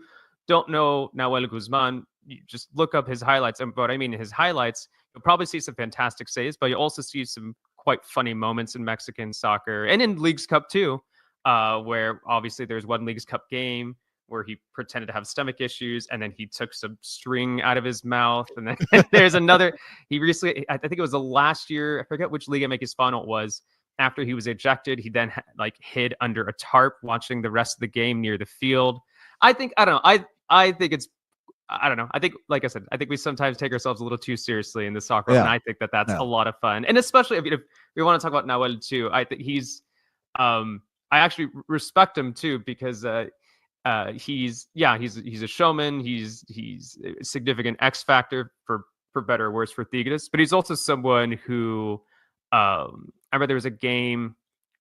don't know Nahuel Guzman, you just look up his highlights. And what I mean, his highlights, you'll probably see some fantastic saves, but you'll also see some quite funny moments in Mexican soccer and in Leagues Cup too, where obviously there's one Leagues Cup game where he pretended to have stomach issues and then he took some string out of his mouth. And then there's another, he recently, I think it was the last year, I forget which Liga MX final it was. After he was ejected, he then hid under a tarp watching the rest of the game near the field. I think it's, I don't know. I think, like I said, I think we sometimes take ourselves a little too seriously in the soccer. And I think that's a lot of fun. And especially if we want to talk about Nahuel too, I think he's, I actually respect him too, because he's a showman. He's a significant X factor for better or worse for Tigres, but he's also someone who, I remember there was a game,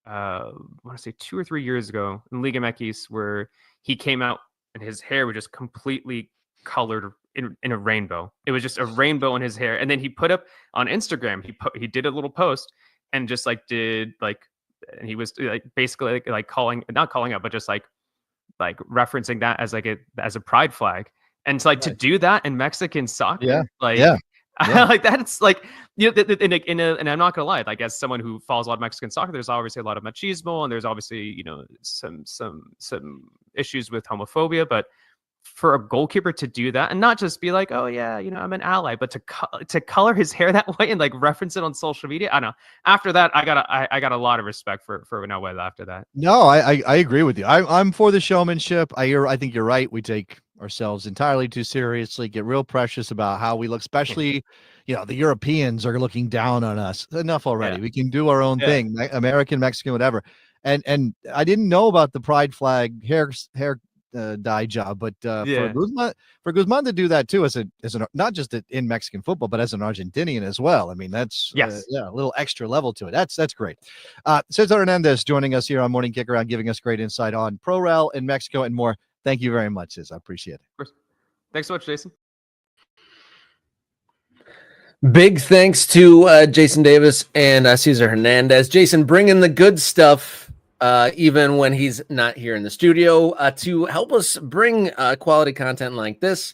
I want to say 2 or 3 years ago in Liga MX where he came out and his hair was just completely colored in a rainbow. It was just a rainbow in his hair. And then he put up on Instagram, he did a little post and just and he was basically not calling out, but just like referencing that as a pride flag. And it's to do that in Mexican soccer, like that's and I'm not gonna lie, as someone who follows a lot of Mexican soccer, there's obviously a lot of machismo and there's obviously some issues with homophobia, but for a goalkeeper to do that and not just be like, oh yeah, I'm an ally, but to color his hair that way and reference it on social media, I don't know. After that, I got a lot of respect for Nahuel after that. No, I agree with you. I'm for the showmanship. I think you're right. We take ourselves entirely too seriously, get real precious about how we look, especially the Europeans are looking down on us. Enough already. We can do our own thing, American, Mexican, whatever. And I didn't know about the pride flag hair dye job, but for Guzman to do that too, as not just in Mexican football, but as an Argentinian as well. I mean, that's a little extra level to it. That's great. Cesar Hernandez joining us here on Morning Kick Around, giving us great insight on Pro Rel in Mexico and more. Thank you very much, Cesar. I appreciate it. Of course. Thanks so much, Jason. Big thanks to Jason Davis and Cesar Hernandez. Jason bringing the good stuff even when he's not here in the studio to help us bring quality content like this.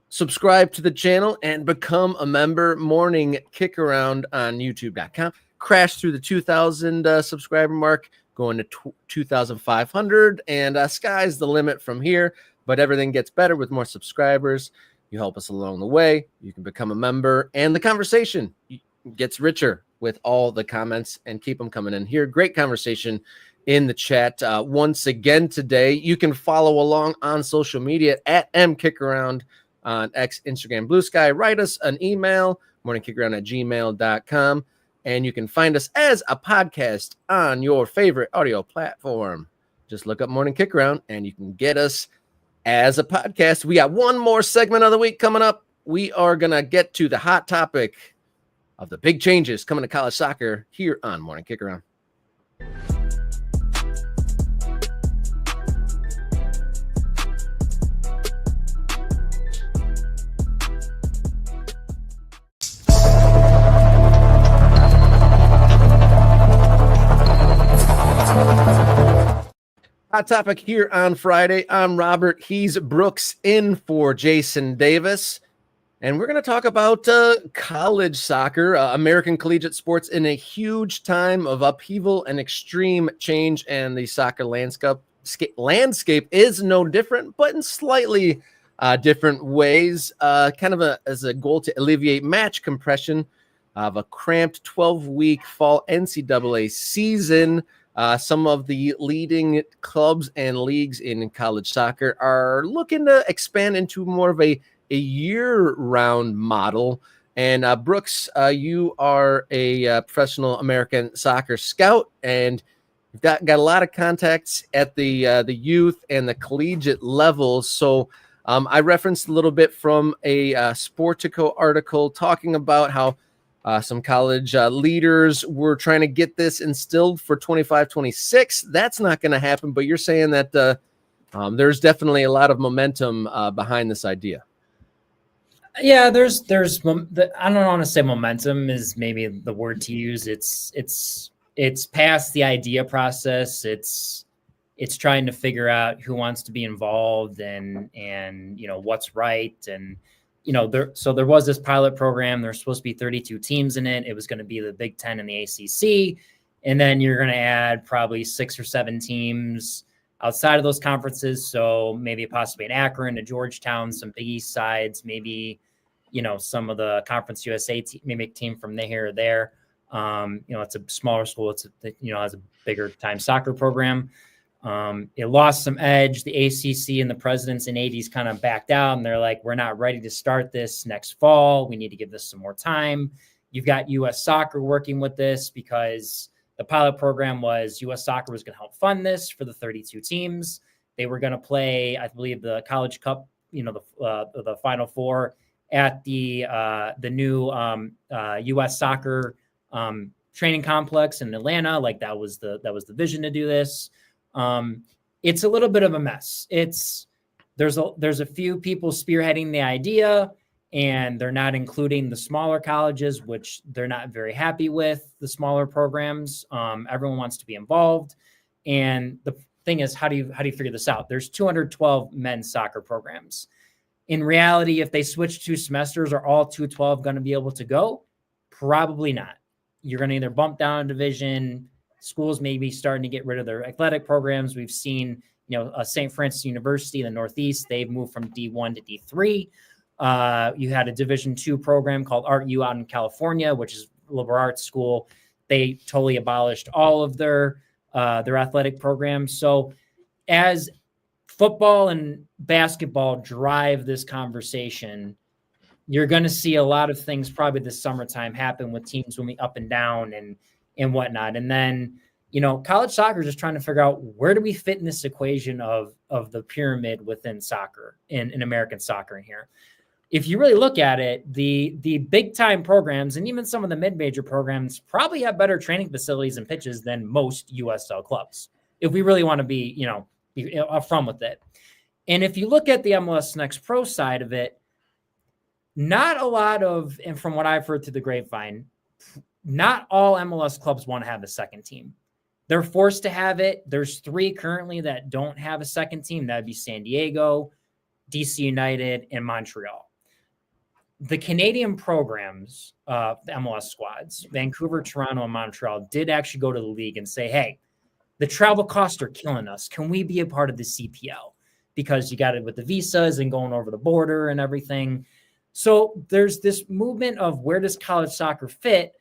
Subscribe to the channel and become a member. Morning Kick Around on youtube.com. Crash through the 2,000 subscriber mark, going to 2,500, and sky's the limit from here. But everything gets better with more subscribers. You help us along the way. You can become a member, and the conversation gets richer with all the comments, and keep them coming in here. Great conversation in the chat. Once again today, you can follow along on social media at mkickaround on X, Instagram, Blue Sky. Write us an email, morningkickaround@gmail.com, and you can find us as a podcast on your favorite audio platform. Just look up Morning Kick Around, and you can get us as a podcast. We got one more segment of the week coming up. We are going to get to the hot topic of the big changes coming to college soccer here on Morning Kick Around. Hot topic here on Friday. I'm Robert. He's Brooks, in for Jason Davis. And we're going to talk about college soccer, American collegiate sports in a huge time of upheaval and extreme change. And the soccer landscape is no different, but in slightly different ways, as a goal to alleviate match compression of a cramped 12-week fall NCAA season. Some of the leading clubs and leagues in college soccer are looking to expand into more of a year-round model. And Brooks, you are a professional American soccer scout, and you've got a lot of contacts at the youth and the collegiate levels. So I referenced a little bit from a Sportico article talking about how some college leaders were trying to get this instilled for 25-26. That's not going to happen, but you're saying that there's definitely a lot of momentum behind this idea. Yeah, I don't want to say momentum is maybe the word to use. It's past the idea process. It's trying to figure out who wants to be involved and what's right. And there was this pilot program. There's supposed to be 32 teams in it. It was going to be the Big Ten and the ACC, and then you're going to add probably 6 or 7 teams outside of those conferences. So maybe possibly an Akron, a Georgetown, some Big East sides, maybe, some of the Conference USA, maybe a team from here or there. It's a smaller school. Has a bigger time soccer program. It lost some edge. The ACC and the presidents and ADs kind of backed out, and they're like, we're not ready to start this next fall. We need to give this some more time. You've got U.S. Soccer working with this because the pilot program was U.S. Soccer was going to help fund this for the 32 teams. They were going to play, I believe, the College Cup, the Final Four at the new U.S. Soccer training complex in Atlanta. Like that was the vision to do this. It's a little bit of a mess. There's a few people spearheading the idea, and they're not including the smaller colleges, which they're not very happy with the smaller programs. Everyone wants to be involved. And the thing is, how do you figure this out? There's 212 men's soccer programs. In reality, if they switch 2 semesters, are all 212 going to be able to go? Probably not. You're going to either bump down a division. Schools may be starting to get rid of their athletic programs. We've seen, St. Francis University in the Northeast, they've moved from D1 to D3. You had a Division II program called Art U out in California, which is a liberal arts school. They totally abolished all of their athletic programs. So as football and basketball drive this conversation, you're going to see a lot of things probably this summertime happen with teams moving up and down and whatnot. And then, college soccer is just trying to figure out where do we fit in this equation of the pyramid within soccer in American soccer in here. If you really look at it, the big time programs and even some of the mid-major programs probably have better training facilities and pitches than most USL clubs. If we really want to be upfront with it. And if you look at the MLS Next Pro side of it, not a lot of, and from what I've heard through the grapevine, not all MLS clubs want to have a second team. They're forced to have it. There's 3 currently that don't have a second team. That would be San Diego, DC United, and Montreal. The Canadian programs, the MLS squads, Vancouver, Toronto, and Montreal, did actually go to the league and say, hey, the travel costs are killing us. Can we be a part of the CPL? Because you got it with the visas and going over the border and everything. So there's this movement of where does college soccer fit?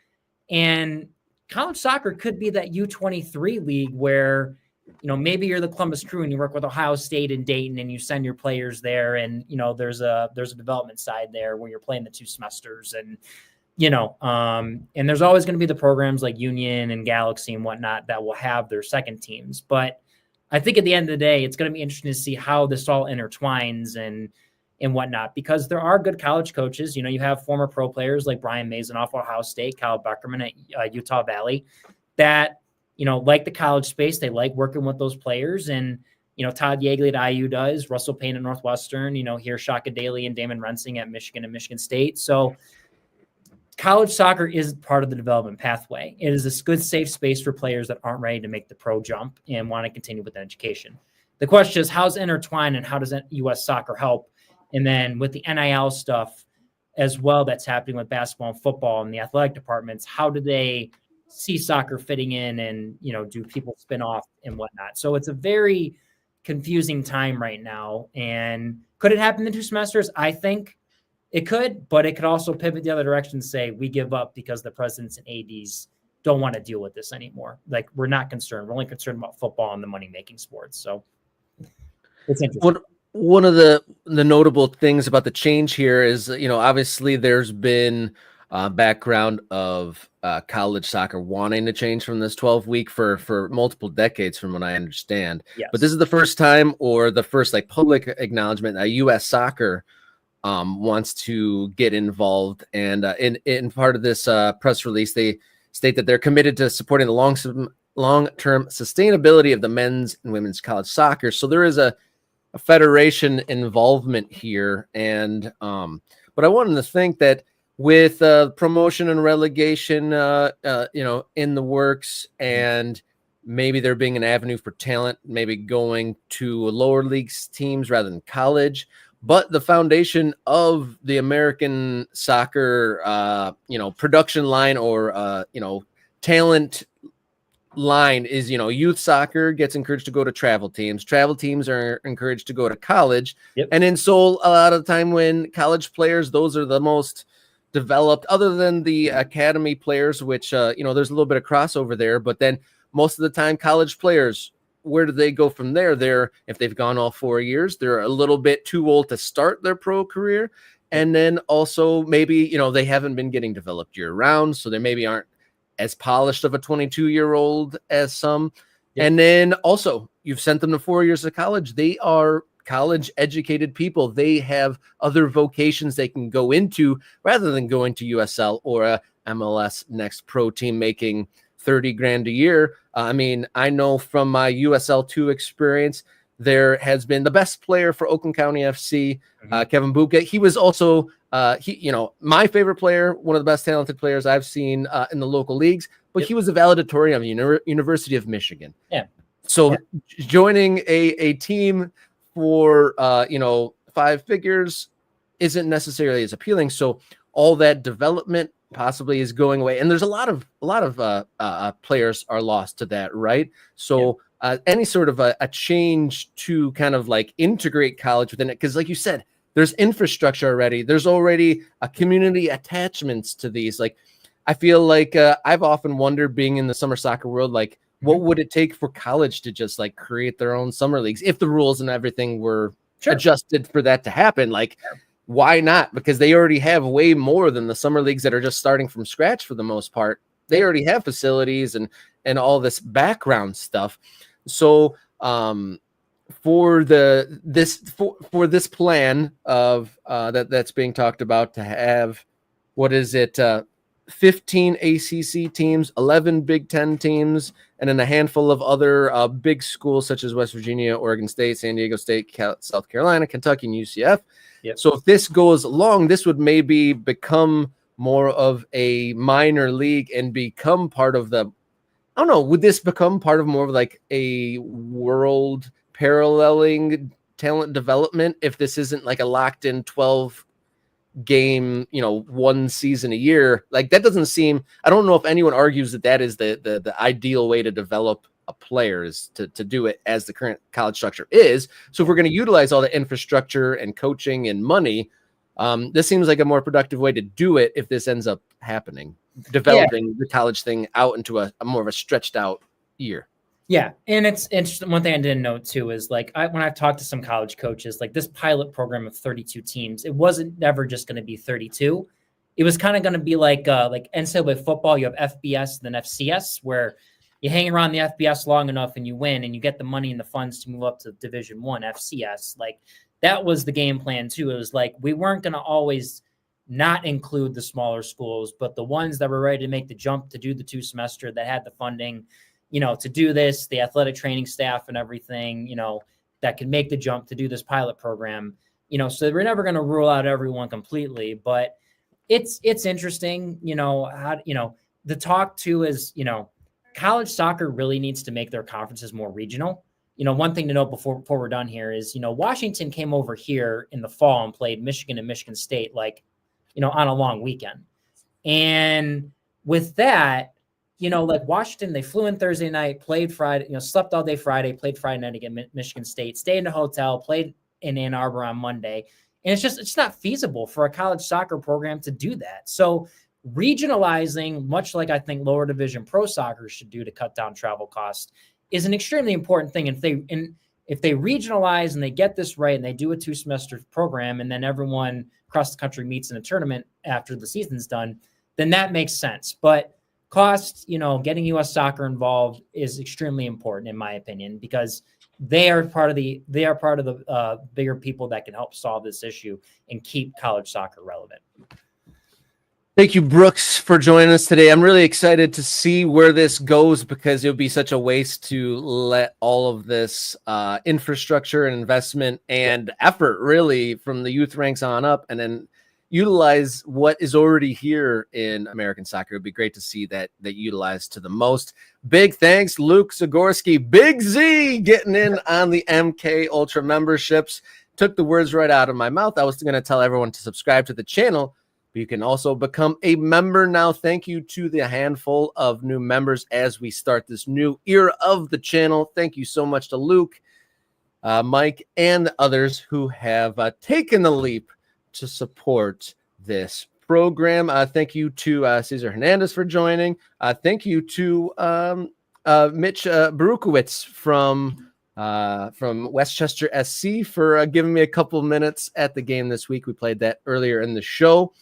And college soccer could be that U23 league where, maybe you're the Columbus Crew and you work with Ohio State and Dayton and you send your players there. And, there's a development side there where you're playing the 2 semesters and, and there's always going to be the programs like Union and Galaxy and whatnot that will have their second teams. But I think at the end of the day, it's going to be interesting to see how this all intertwines and whatnot, because there are good college coaches. You have former pro players like Brian Mason off Ohio State, Kyle Beckerman at Utah Valley that, like the college space. They like working with those players. And, Todd Yeagley at IU does, Russell Payne at Northwestern, here Shaka Daly and Damon Rensing at Michigan and Michigan State. So college soccer is part of the development pathway. It is a good, safe space for players that aren't ready to make the pro jump and want to continue with education. The question is, how's intertwined and how does U.S. soccer help? And then with the NIL stuff as well that's happening with basketball and football and the athletic departments, how do they see soccer fitting in and, do people spin off and whatnot? So it's a very confusing time right now. And could it happen in 2 semesters? I think it could, but it could also pivot the other direction and say we give up because the presidents and ADs don't want to deal with this anymore. Like, we're not concerned. We're only concerned about football and the money-making sports. So it's interesting. One of the notable things about the change here is, obviously there's been background of college soccer wanting to change from this 12-week for multiple decades, from what I understand. Yes. But this is the first time, or the first public acknowledgement that U.S. soccer wants to get involved. And in part of this press release, they state that they're committed to supporting the long-term sustainability of the men's and women's college soccer. So there is a federation involvement here. And but I wanted to think that with promotion and relegation, in the works, and maybe there being an avenue for talent, maybe going to lower leagues teams rather than college, but the foundation of the American soccer, production line, or, talent line is, youth soccer gets encouraged to go to travel teams. Travel teams are encouraged to go to college. Yep. And in Seoul, a lot of the time when college players, those are the most developed, other than the academy players, which, there's a little bit of crossover there. But then most of the time, college players, where do they go from there? If they've gone all 4 years, they're a little bit too old to start their pro career. And then also maybe, they haven't been getting developed year round. So they maybe aren't as polished of a 22-year-old as some. Yep. And then also you've sent them to 4 years of college. They are college educated people. They have other vocations they can go into rather than going to USL or a MLS next pro team making $30,000 a year. I know from my USL 2 experience, there has been the best player for Oakland County FC, Kevin Buka. He was also, my favorite player, one of the best talented players I've seen in the local leagues, but he was a valedictorian of University of Michigan. Yeah. So joining a team for, 5 figures isn't necessarily as appealing. So all that development possibly is going away. And there's a lot of players are lost to that. Right. So any sort of a change to kind of integrate college within it. Cause like you said, there's infrastructure already. There's already a community attachments to these. I feel like I've often wondered, being in the summer soccer world, what would it take for college to just create their own summer leagues if the rules and everything were adjusted for that to happen? Why not? Because they already have way more than the summer leagues that are just starting from scratch for the most part. They already have facilities and all this background stuff. So for this plan of that's being talked about, to have, 15 ACC teams, 11 Big Ten teams, and then a handful of other big schools such as West Virginia, Oregon State, San Diego State, South Carolina, Kentucky, and UCF. Yep. So if this goes along, this would maybe become more of a minor league and become part of would this become part of more of a world paralleling talent development if this isn't a locked in 12 game, 1 season a year? That doesn't seem, I don't know if anyone argues that is the ideal way to develop a player, is to do it as the current college structure is. So if we're going to utilize all the infrastructure and coaching and money, this seems like a more productive way to do it if this ends up happening, developing the college thing out into a more of a stretched out year. Yeah. And it's interesting. One thing I didn't know too is when I've talked to some college coaches, this pilot program of 32 teams, it wasn't never just going to be 32. It was kind of going to be like NCAA football. You have FBS and then FCS, where you hang around the FBS long enough and you win and you get the money and the funds to move up to Division I, FCS. Like that was the game plan too. It was like, we weren't going to always not include the smaller schools, but the ones that were ready to make the jump to do the 2 semester that had the funding, to do this, the athletic training staff and everything, that could make the jump to do this pilot program, so we're never going to rule out everyone completely, but it's interesting, how, the talk too is, college soccer really needs to make their conferences more regional. One thing to note before we're done here is, Washington came over here in the fall and played Michigan and Michigan State, like, on a long weekend. And with that, like Washington, they flew in Thursday night, played Friday, slept all day Friday, played Friday night against Michigan State, stayed in a hotel, played in Ann Arbor on Monday. And it's not feasible for a college soccer program to do that. So regionalizing, much like I think lower division pro soccer should do to cut down travel costs, is an extremely important thing. If they regionalize and they get this right and they do a 2 semester program and then everyone across the country meets in a tournament after the season's done, then that makes sense. But cost, getting U.S. soccer involved is extremely important in my opinion, because they are part of the bigger people that can help solve this issue and keep college soccer relevant. Thank you, Brooks, for joining us today. I'm really excited to see where this goes, because it would be such a waste to let all of this infrastructure and investment and effort really from the youth ranks on up and then utilize what is already here in American soccer. It'd be great to see that utilized to the most. Big thanks, Luke Zagorski, Big Z, getting in on the MK Ultra memberships. Took the words right out of my mouth. I was going to tell everyone to subscribe to the channel, but you can also become a member now. Thank you to the handful of new members as we start this new era of the channel. Thank you so much to Luke, Mike, and the others who have taken the leap to support this program. Thank you to Cesar Hernandez for joining. Thank you to Mitch Berukowitz from Westchester SC for giving me a couple minutes at the game this week. We played that earlier in the show.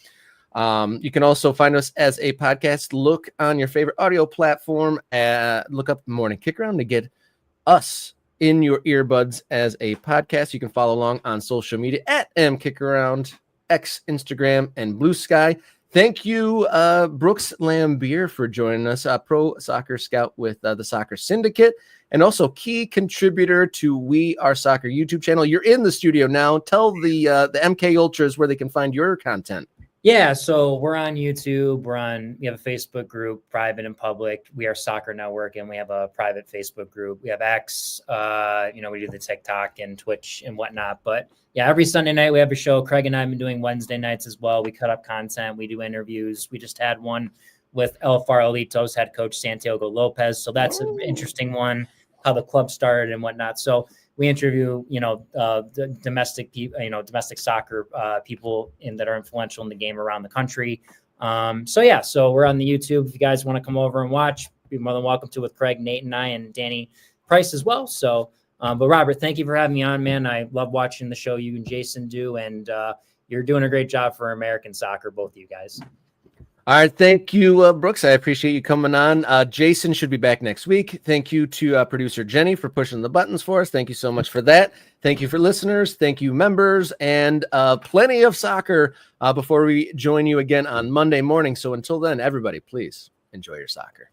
You can also find us as a podcast. Look on your favorite audio platform. Look up Morning Kickaround to get us in your earbuds as a podcast. You can follow along on social media at mkickaround, X, Instagram, and Blue Sky. Thank you, Brooks Lambier, for joining us, pro soccer scout with the Soccer Syndicate, and also key contributor to We Are Soccer YouTube channel. You're in the studio now. Tell the MK Ultras where they can find your content. Yeah, so we're on YouTube. We have a Facebook group, private and public. We are Soccer Network, and we have a private Facebook group. We have X. We do the TikTok and Twitch and whatnot. But yeah, every Sunday night we have a show. Craig and I have been doing Wednesday nights as well. We cut up content. We do interviews. We just had one with El Farolitos head coach Santiago Lopez. So that's an interesting one, how the club started and whatnot. So we interview, the domestic soccer people that are influential in the game around the country. So we're on the YouTube. If you guys want to come over and watch, be more than welcome to with Craig, Nate, and I, and Danny Price as well. So, but Robert, thank you for having me on, man. I love watching the show you and Jason do, and you're doing a great job for American soccer, both of you guys. All right. Thank you, Brooks. I appreciate you coming on. Jason should be back next week. Thank you to producer Jenny for pushing the buttons for us. Thank you so much for that. Thank you for listeners. Thank you, members, and plenty of soccer before we join you again on Monday morning. So until then, everybody, please enjoy your soccer.